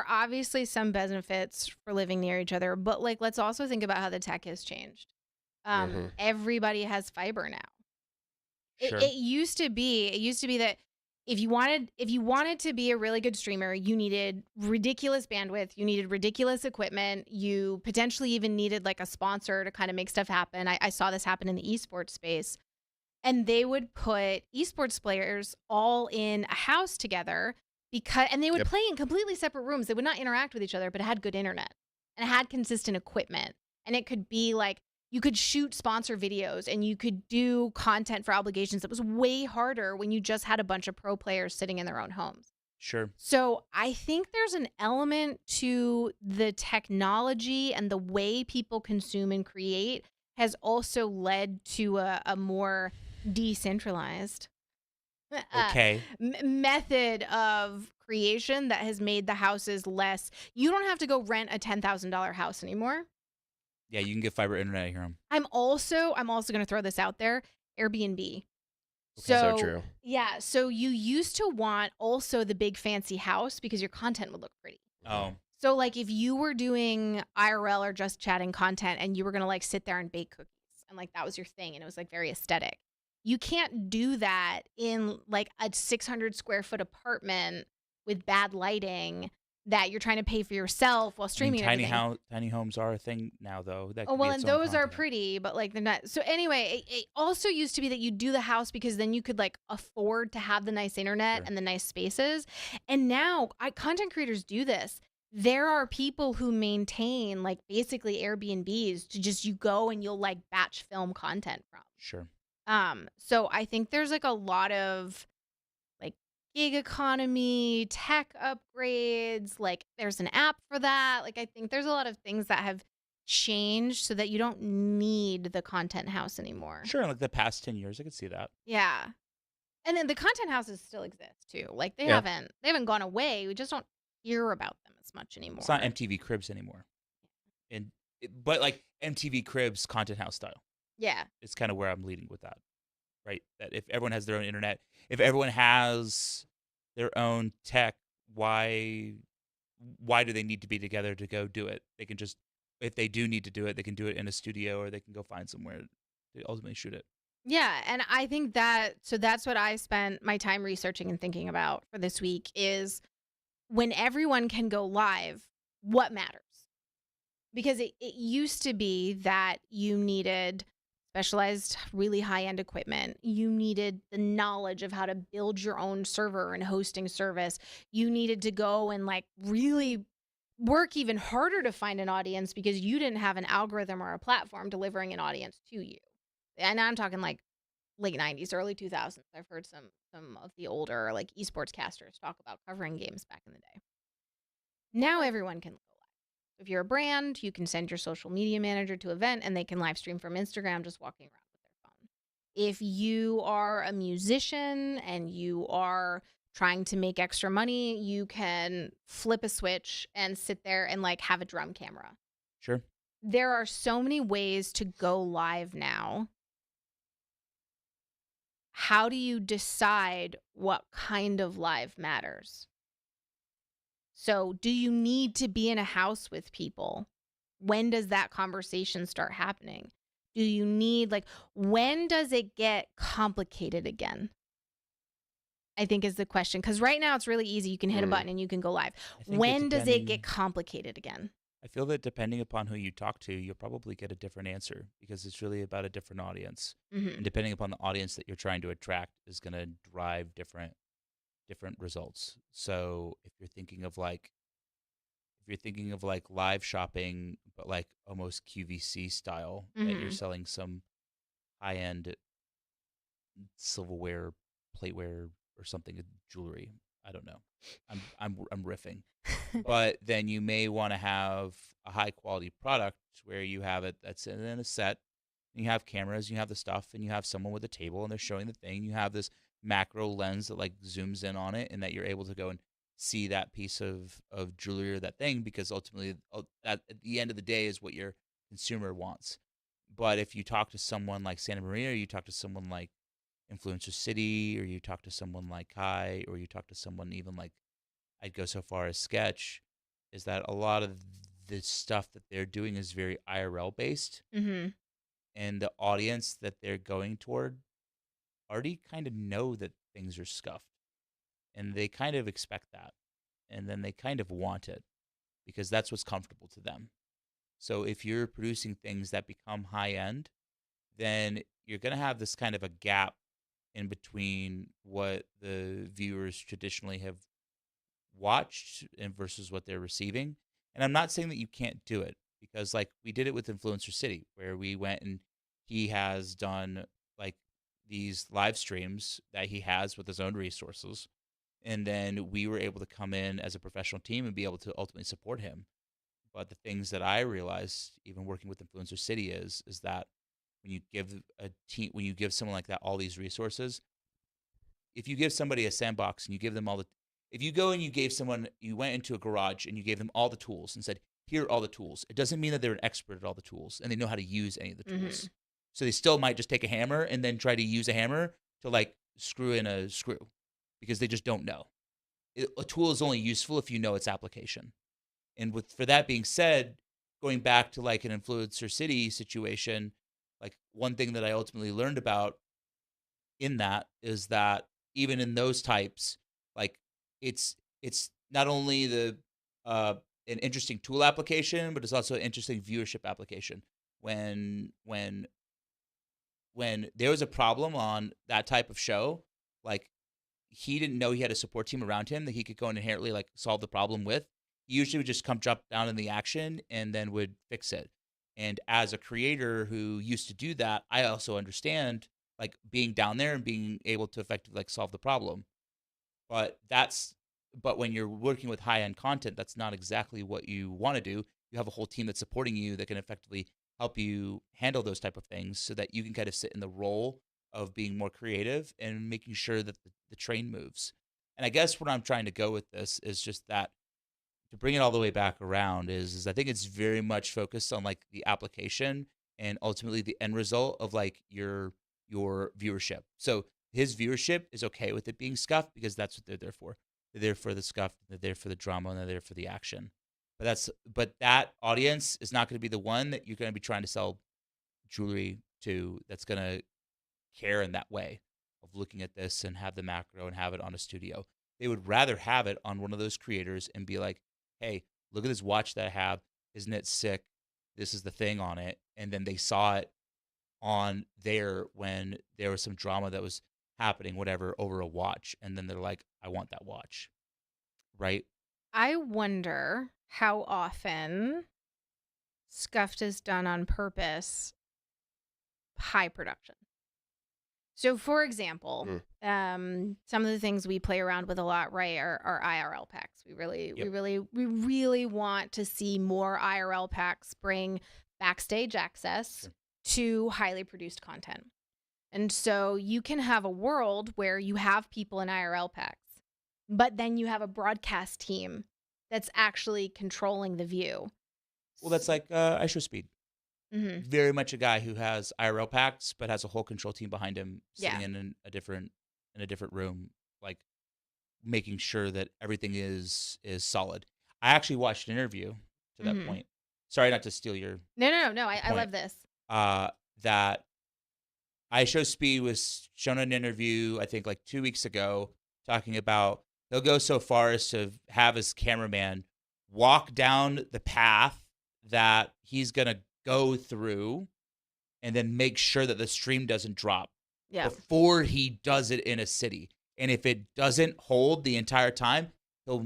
obviously some benefits for living near each other, but like let's also think about how the tech has changed. Mhm. Everybody has fiber now. Sure. It used to be that if you wanted to be a really good streamer, you needed ridiculous bandwidth, you needed ridiculous equipment, you potentially even needed like a sponsor to kind of make stuff happen. I saw this happen in the esports space. And they would put esports players all in a house together and they would Yep. play in completely separate rooms. They would not interact with each other, but it had good internet and it had consistent equipment. And it could be like you could shoot sponsor videos and you could do content for obligations. It was way harder when you just had a bunch of pro players sitting in their own homes. Sure. So I think there's an element to the technology and the way people consume and create has also led to a more decentralized Okay. method of creation that has made the houses less. You don't have to go rent a $10,000 house anymore. Yeah, you can get fiber internet here. I'm also going to throw this out there. Airbnb. So true. Yeah. So you used to want also the big fancy house because your content would look pretty. Oh, So like if you were doing IRL or just chatting content and you were going to like sit there and bake cookies and like that was your thing and it was like very aesthetic. You can't do that in like a 600 square foot apartment with bad lighting that you're trying to pay for yourself while streaming tiny everything. tiny homes are a thing now, though. That Oh, could be well, its and own those are content. pretty, but like they're not. So anyway, it also used to be that you do the house because then you could like afford to have the nice internet Sure. and the nice spaces. And now content creators do this. There are people who maintain like basically Airbnbs to just you go and you'll like batch film content from. Sure. So I think there's like a lot of like gig economy, tech upgrades, like there's an app for that. Like I think there's a lot of things that have changed so that you don't need the content house anymore. Sure. In like the past 10 years, I could see that. Yeah. And then the content houses still exist too. Like they Yeah. haven't gone away. We just don't hear about them as much anymore. It's not MTV Cribs anymore. But like MTV Cribs content house style. Yeah. It's kind of where I'm leading with that, right? That if everyone has their own internet, if everyone has their own tech, why do they need to be together to go do it? They can just, if they do need to do it, they can do it in a studio, or they can go find somewhere to ultimately shoot it. Yeah, and I think that's what I spent my time researching and thinking about for this week is when everyone can go live, what matters? Because it used to be that you needed specialized, really high-end equipment. You needed the knowledge of how to build your own server and hosting service. You needed to go and like really work even harder to find an audience because you didn't have an algorithm or a platform delivering an audience to you. And I'm talking like late 90s, early 2000s. I've heard some of the older like esports casters talk about covering games back in the day. Now everyone can go live. If you're a brand, you can send your social media manager to an event and they can live stream from Instagram just walking around with their phone. If you are a musician and you are trying to make extra money, you can flip a switch and sit there and like have a drum camera. Sure. There are so many ways to go live now. How do you decide what kind of live matters? So, do you need to be in a house with people? When does that conversation start happening? Do you need, like, when does it get complicated again? I think is the question. Because right now it's really easy. You can hit a button and you can go live. When does it get complicated again? I feel that depending upon who you talk to, you'll probably get a different answer because it's really about a different audience. Mm-hmm. And depending upon the audience that you're trying to attract is going to drive different results. So if you're thinking of like live shopping, but like almost QVC style, that you're selling some high-end silverware, plateware, or something, jewelry. I don't know. I'm riffing. But then you may want to have a high quality product where you have it that's in a set. And you have cameras, you have the stuff, and you have someone with a table, and they're showing the thing. You have this macro lens that like zooms in on it, and that you're able to go and see that piece of jewelry or that thing, because ultimately at the end of the day is what your consumer wants. But if you talk to someone like Santa Maria, or you talk to someone like Influencer City, or you talk to someone like Kai, or you talk to someone even like, I'd go so far as Sketch, is that a lot of the stuff that they're doing is very IRL based. Mm-hmm. And the audience that they're going toward already kind of know that things are scuffed. And they kind of expect that. And then they kind of want it because that's what's comfortable to them. So if you're producing things that become high end, then you're going to have this kind of a gap in between what the viewers traditionally have watched and versus what they're receiving. And I'm not saying that you can't do it, because like we did it with Influencer City, where we went and he has done like these live streams that he has with his own resources. And then we were able to come in as a professional team and be able to ultimately support him. But the things that I realized, even working with Influencer City, is that when you give a team, when you give someone like that all these resources, if you give somebody a sandbox and you give them all the, if you go and you went into a garage and you gave them all the tools and said, here are all the tools, it doesn't mean that they're an expert at all the tools and they know how to use any of the tools. Mm-hmm. So they still might just take a hammer and then try to use a hammer to like screw in a screw, because they just don't know. A tool is only useful if you know its application. And for that being said, going back to like an Influencer City situation, like one thing that I ultimately learned about in that is that even in those types, like it's not only the an interesting tool application, but it's also an interesting viewership application. When there was a problem on that type of show, like he didn't know he had a support team around him that he could go and inherently like solve the problem with. He usually would just come drop down in the action and then would fix it. And as a creator who used to do that, I also understand like being down there and being able to effectively like solve the problem. But when you're working with high-end content, that's not exactly what you want to do. You have a whole team that's supporting you that can effectively help you handle those type of things so that you can kind of sit in the role of being more creative and making sure that the train moves. And I guess what I'm trying to go with this is just that to bring it all the way back around is I think it's very much focused on like the application and ultimately the end result of like your viewership. So his viewership is okay with it being scuffed because that's what they're there for. They're there for the scuff, they're there for the drama, and they're there for the action. But that audience is not going to be the one that you're going to be trying to sell jewelry to. That's going to care in that way of looking at this and have the macro and have it on a studio. They would rather have it on one of those creators and be like, hey, look at this watch that I have. Isn't it sick? This is the thing on it. And then they saw it on there when there was some drama that was happening, whatever, over a watch. And then they're like, I want that watch. Right? I wonder how often scuffed is done on purpose, high production. So, for example, some of the things we play around with a lot, right, are IRL packs. We really want to see more IRL packs bring backstage access to highly produced content. And so you can have a world where you have people in IRL packs, but then you have a broadcast team that's actually controlling the view. Well, that's like IShowSpeed. Mm-hmm. Very much a guy who has IRL packs, but has a whole control team behind him, sitting in a different room, like making sure that everything is solid. I actually watched an interview to that point. Sorry, not to steal your. No. I love this. That IShowSpeed was shown an interview, I think like 2 weeks ago, talking about he'll go so far as to have his cameraman walk down the path that he's gonna go through and then make sure that the stream doesn't drop before he does it in a city. And if it doesn't hold the entire time, he'll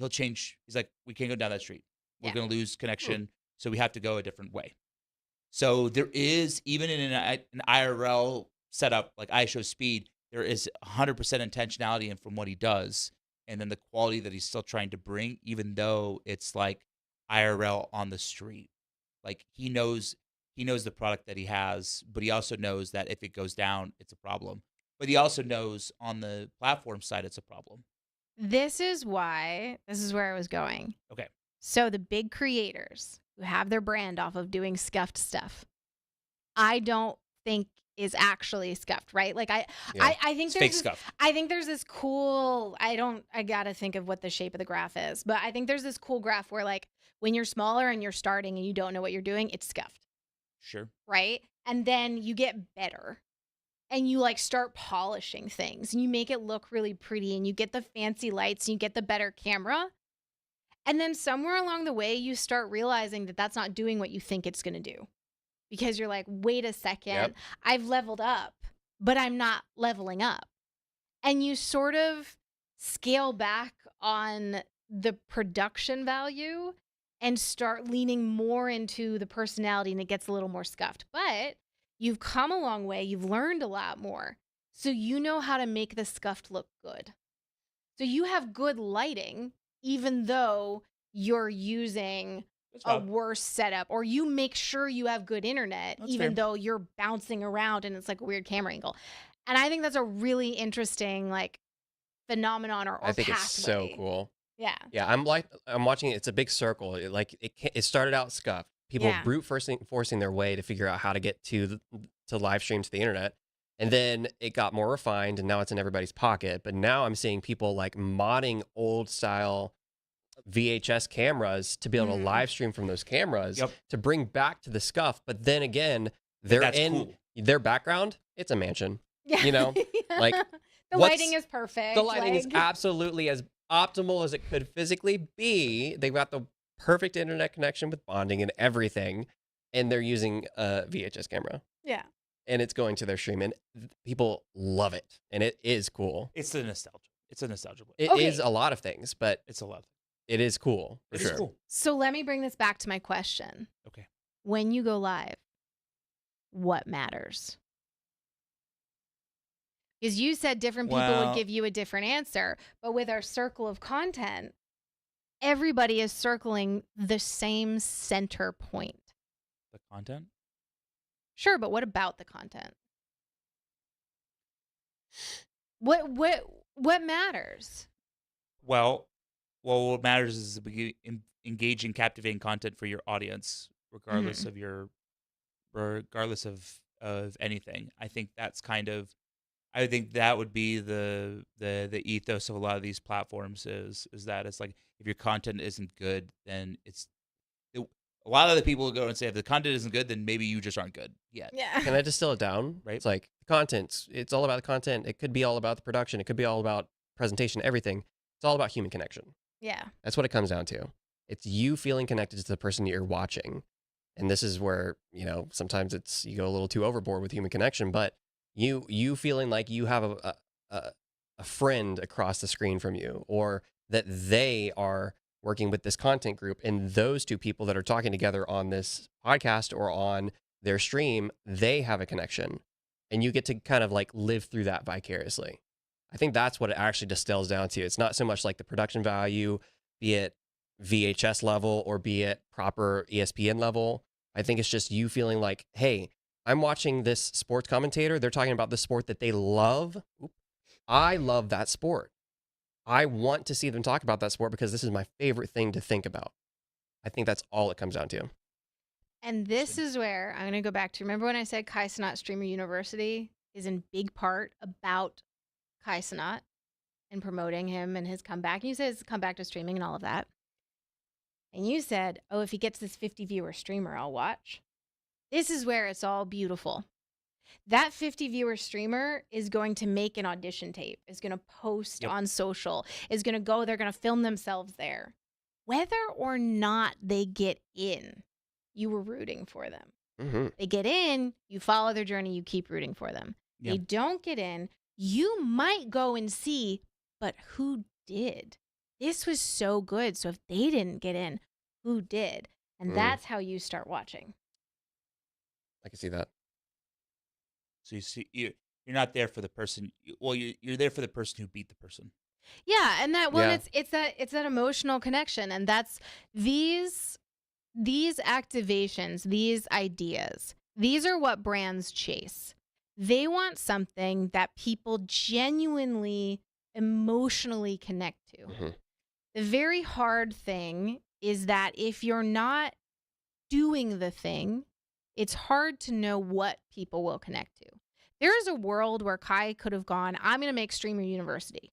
change. He's like, we can't go down that street. We're going to lose connection. So we have to go a different way. So there is, even in an IRL setup like IShowSpeed, there is 100% intentionality in from what he does. And then the quality that he's still trying to bring, even though it's like IRL on the street. Like he knows the product that he has, but he also knows that if it goes down, it's a problem. But he also knows on the platform side, it's a problem. This is where I was going. Okay. So the big creators who have their brand off of doing scuffed stuff, I don't think is actually scuffed, right? Like I think there's fake scuff. I think there's this cool, I gotta think of what the shape of the graph is, but I think there's this cool graph where like when you're smaller and you're starting and you don't know what you're doing, it's scuffed. Sure. Right? And then you get better and you like start polishing things and you make it look really pretty and you get the fancy lights and you get the better camera. And then somewhere along the way, you start realizing that that's not doing what you think it's going to do. Because you're like, wait a second, I've leveled up, but I'm not leveling up. And you sort of scale back on the production value and start leaning more into the personality, and it gets a little more scuffed. But you've come a long way. You've learned a lot more. So you know how to make the scuffed look good. So you have good lighting, even though you're using a worse setup, or you make sure you have good internet, even though you're bouncing around and it's like a weird camera angle. And I think that's a really interesting like phenomenon or I think pathway. it's so cool. Yeah. Yeah, I'm watching it. It's a big circle. It started out scuffed. People brute forcing their way to figure out how to get to live stream to the internet. And then it got more refined and now it's in everybody's pocket. But now I'm seeing people like modding old style VHS cameras to be able to live stream from those cameras to bring back to the scuff. But then again, their background, it's a mansion. Yeah. You know, like the lighting is perfect. The lighting is absolutely as optimal as it could physically be. They've got the perfect internet connection with bonding and everything, and they're using a VHS camera. Yeah. And it's going to their stream, and people love it, and it is cool. It's a nostalgia. It's a nostalgia. It is a lot of things, but it's a lot. It is cool for sure. Cool. So let me bring this back to my question. Okay. When you go live, what matters? Because you said different people would give you a different answer, but with our circle of content, everybody is circling the same center point. The content? Sure, but what about the content? What matters? Well, well, what matters is engaging, captivating content for your audience, regardless Mhm. of regardless of anything. I think that's kind of, I think that would be the ethos of a lot of these platforms is that it's like if your content isn't good, then it, a lot of the people go and say if the content isn't good, then maybe you just aren't good yet, Yeah. Can I distill it down? right? It's like content. It's all about the content. It could be all about the production. It could be all about presentation, everything. It's all about human connection. Yeah. That's what it comes down to. It's you feeling connected to the person you're watching. And this is where, sometimes you go a little too overboard with human connection, but you feeling like you have a friend across the screen from you, or that they are working with this content group, and those two people that are talking together on this podcast or on their stream, they have a connection, and you get to kind of like live through that vicariously. I think that's what it actually distills down to. It's not so much like the production value, be it VHS level or be it proper ESPN level. I think it's just you feeling like, hey, I'm watching this sports commentator. They're talking about the sport that they love. I love that sport. I want to see them talk about that sport because this is my favorite thing to think about. I think that's all it comes down to. And this is where I'm going to go back to, remember when I said Kai Cenat Streamer University is in big part about Kai Cenat and promoting him and his comeback. You said his comeback to streaming and all of that. And you said, oh, if he gets this 50 viewer streamer, I'll watch. This is where it's all beautiful. That 50 viewer streamer is going to make an audition tape, is going to post on social, is going to go, they're going to film themselves there. Whether or not they get in, you were rooting for them. Mm-hmm. They get in, you follow their journey, you keep rooting for them. Yeah. They don't get in, you might go and see, but who did? This was so good. So if they didn't get in, who did? And that's how you start watching. I can see that. So you're not there for the person. Well, you're there for the person who beat the person. Yeah, and it's that emotional connection, and that's these activations, these ideas. These are what brands chase. They want something that people genuinely emotionally connect to. Mm-hmm. The very hard thing is that if you're not doing the thing, it's hard to know what people will connect to. There is a world where Kai could have gone, I'm going to make Streamer University.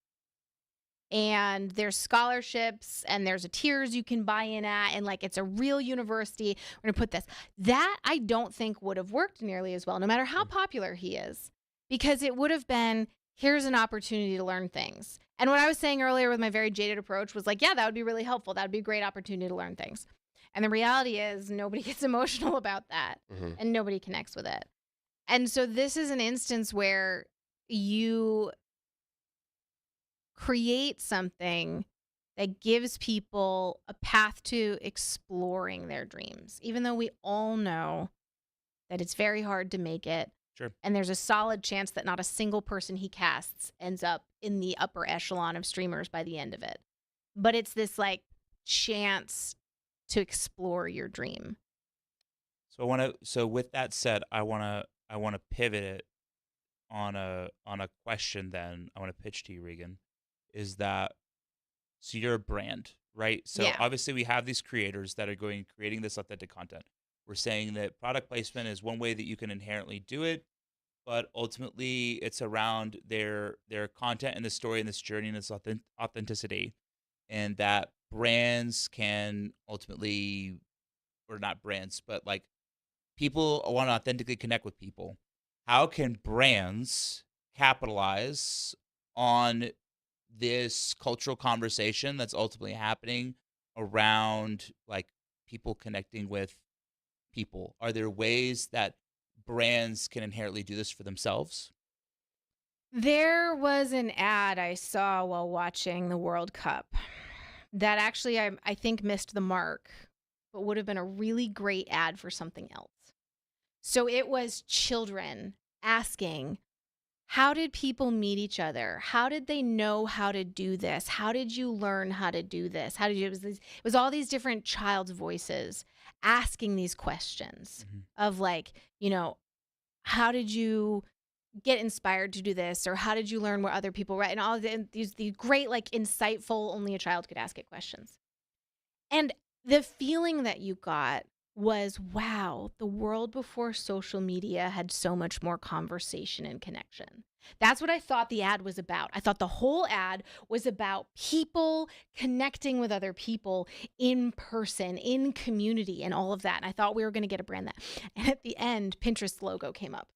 And there's scholarships and there's a tiers you can buy in at. And like, it's a real university. We're going to put this. That I don't think would have worked nearly as well, no matter how popular he is. Because it would have been, here's an opportunity to learn things. And what I was saying earlier with my very jaded approach was like, yeah, that would be really helpful. That would be a great opportunity to learn things. And the reality is nobody gets emotional about that and nobody connects with it. And so this is an instance where you create something that gives people a path to exploring their dreams, even though we all know that it's very hard to make it. Sure. And there's a solid chance that not a single person he casts ends up in the upper echelon of streamers by the end of it. But it's this like chance to explore your dream. So with that said, I want to pivot it on a question then. I want to pitch to you, Regan. Is that, so you're a brand, right? So obviously we have these creators that are creating this authentic content. We're saying that product placement is one way that you can inherently do it, but ultimately it's around their content and the story and this journey and this authenticity, and that brands can ultimately, or not brands, but like people want to authentically connect with people. How can brands capitalize on this cultural conversation that's ultimately happening around like people connecting with people? Are there ways that brands can inherently do this for themselves? There was an ad I saw while watching the World Cup that actually I think missed the mark, but would have been a really great ad for something else. So it was children asking, how did people meet each other? How did they know how to do this? How did you learn how to do this? It was all these different child's voices asking these questions of like, how did you get inspired to do this, or how did you learn what other people write, and all of these great, like, insightful, only a child could ask it questions. And the feeling that you got was, wow, the world before social media had so much more conversation and connection. That's what I thought the ad was about. I thought the whole ad was about people connecting with other people in person, in community, and all of that. And I thought we were going to get a brand that. And at the end, Pinterest logo came up.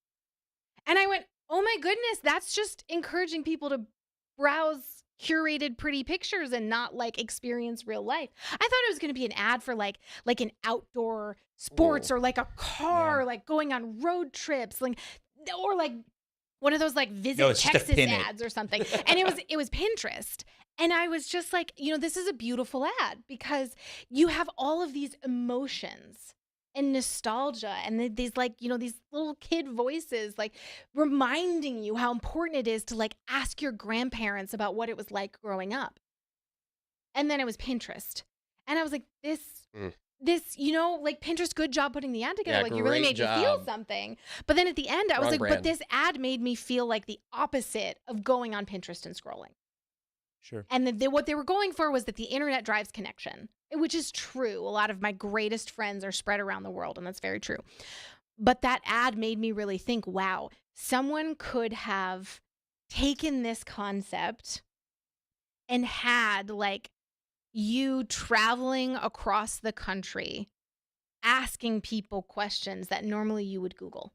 And I went, oh my goodness, that's just encouraging people to browse curated pretty pictures and not like experience real life. I thought it was going to be an ad for like an outdoor sports or like a car, like going on road trips, like, or like one of those like visit Texas ads or something. And it was Pinterest. And I was just like, this is a beautiful ad because you have all of these emotions and nostalgia and these like, these little kid voices like reminding you how important it is to like ask your grandparents about what it was like growing up. And then it was Pinterest. And I was like, this, like Pinterest, good job putting the ad together. Like you really made me feel something. But then at the end, I was like, but this ad made me feel like the opposite of going on Pinterest and scrolling. Sure. And what they were going for was that the internet drives connection, which is true. A lot of my greatest friends are spread around the world, and that's very true. But that ad made me really think, wow, someone could have taken this concept and had like you traveling across the country asking people questions that normally you would Google.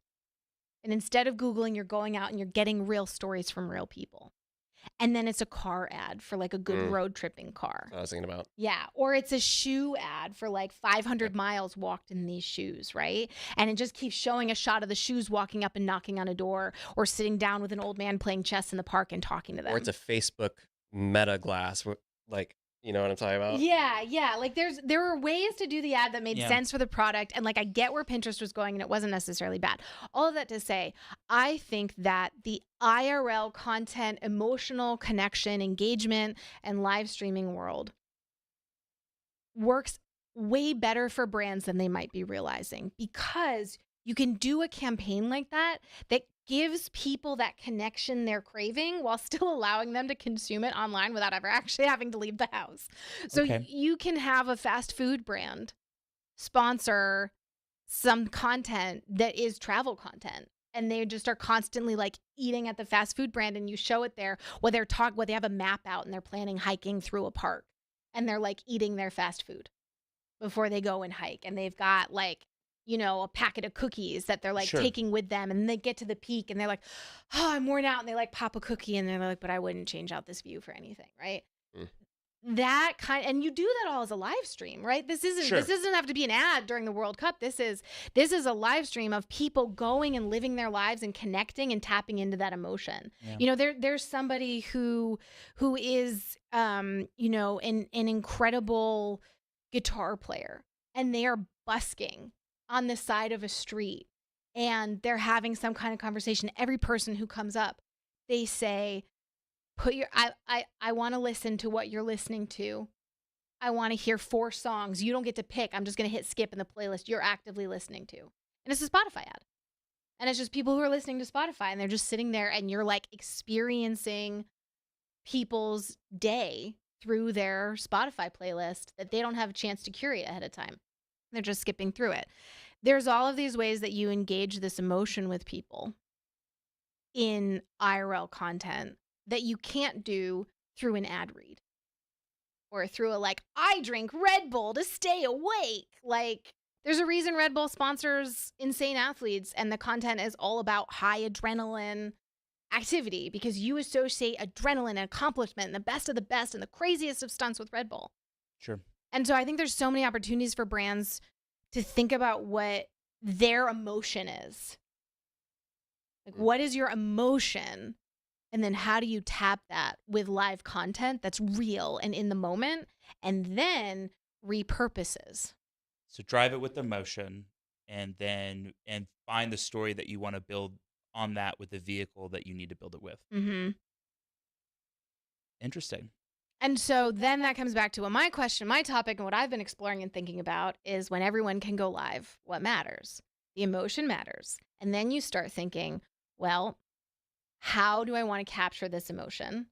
And instead of Googling, you're going out and you're getting real stories from real people. And then it's a car ad for like a good road tripping car. That's what I was thinking about. Yeah. Or it's a shoe ad for like 500 miles walked in these shoes, right? And it just keeps showing a shot of the shoes walking up and knocking on a door or sitting down with an old man playing chess in the park and talking to them. Or it's a Facebook meta glass, like, you know what I'm talking about? Yeah. Like there were ways to do the ad that made sense for the product. And like I get where Pinterest was going and it wasn't necessarily bad. All of that to say, I think that the IRL content, emotional connection, engagement, and live streaming world works way better for brands than they might be realizing because you can do a campaign like that gives people that connection they're craving while still allowing them to consume it online without ever actually having to leave the house. So you can have a fast food brand sponsor some content that is travel content. And they just are constantly like eating at the fast food brand and you show it there where they have a map out and they're planning hiking through a park and they're like eating their fast food before they go and hike. And they've got like, a packet of cookies that they're like taking with them. And they get to the peak and they're like, oh, I'm worn out. And they like pop a cookie and they're like, but I wouldn't change out this view for anything. Right. That and you do that all as a live stream, right? This doesn't have to be an ad during the World Cup. This is a live stream of people going and living their lives and connecting and tapping into that emotion. Yeah. There's somebody who is, an incredible guitar player and they are busking on the side of a street and they're having some kind of conversation. Every person who comes up, they say, I want to listen to what you're listening to. I want to hear 4 songs. You don't get to pick. I'm just going to hit skip in the playlist you're actively listening to. And it's a Spotify ad. And it's just people who are listening to Spotify and they're just sitting there and you're like experiencing people's day through their Spotify playlist that they don't have a chance to curate ahead of time. They're just skipping through it. There's all of these ways that you engage this emotion with people in IRL content that you can't do through an ad read or through I drink Red Bull to stay awake. Like there's a reason Red Bull sponsors Insane Athletes and the content is all about high adrenaline activity because you associate adrenaline and accomplishment and the best of the best and the craziest of stunts with Red Bull. Sure. And so I think there's so many opportunities for brands to think about what their emotion is. Like, what is your emotion? And then how do you tap that with live content that's real and in the moment and then repurposes? So drive it with emotion and find the story that you want to build on that with the vehicle that you need to build it with. Mm-hmm. Interesting. And so then that comes back to what my topic, and what I've been exploring and thinking about is when everyone can go live, what matters? The emotion matters. And then you start thinking, well, how do I want to capture this emotion?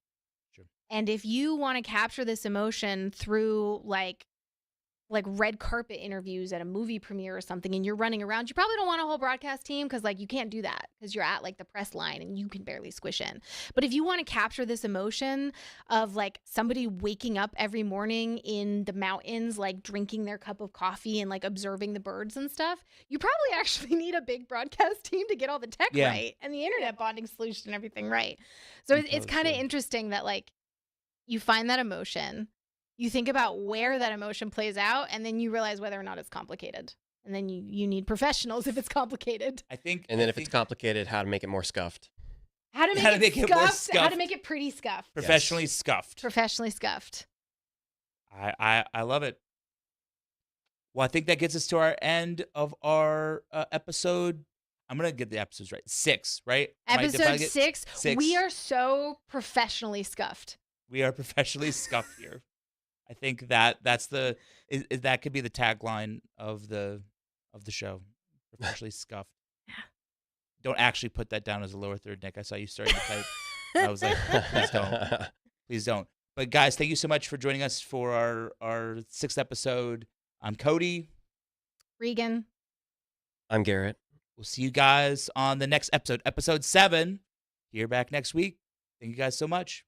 Sure. And if you want to capture this emotion through like red carpet interviews at a movie premiere or something, and you're running around, you probably don't want a whole broadcast team because like you can't do that because you're at like the press line and you can barely squish in. But if you want to capture this emotion of like somebody waking up every morning in the mountains, like drinking their cup of coffee and like observing the birds and stuff, you probably actually need a big broadcast team to get all the tech right and the internet bonding solution and everything right. So it's kind of interesting that like you find that emotion, you think about where that emotion plays out, and then you realize whether or not it's complicated. And then you need professionals if it's complicated. And then if it's complicated, how to make it more scuffed. How to make it more scuffed. scuffed. How to make it pretty scuffed. Professionally scuffed. Professionally scuffed. I love it. Well, I think that gets us to our end of our episode. I'm going to get the episodes right. 6, right? Episode 6. We are so professionally scuffed. We are professionally scuffed here. I think that's that could be the tagline of the show. Professionally scuffed. Yeah. Don't actually put that down as a lower third, Nick. I saw you starting to type. I was like, please don't. Please don't. But guys, thank you so much for joining us for our 6th episode. I'm Cody. Regan. I'm Garrett. We'll see you guys on the next episode, episode 7. Here back next week. Thank you guys so much.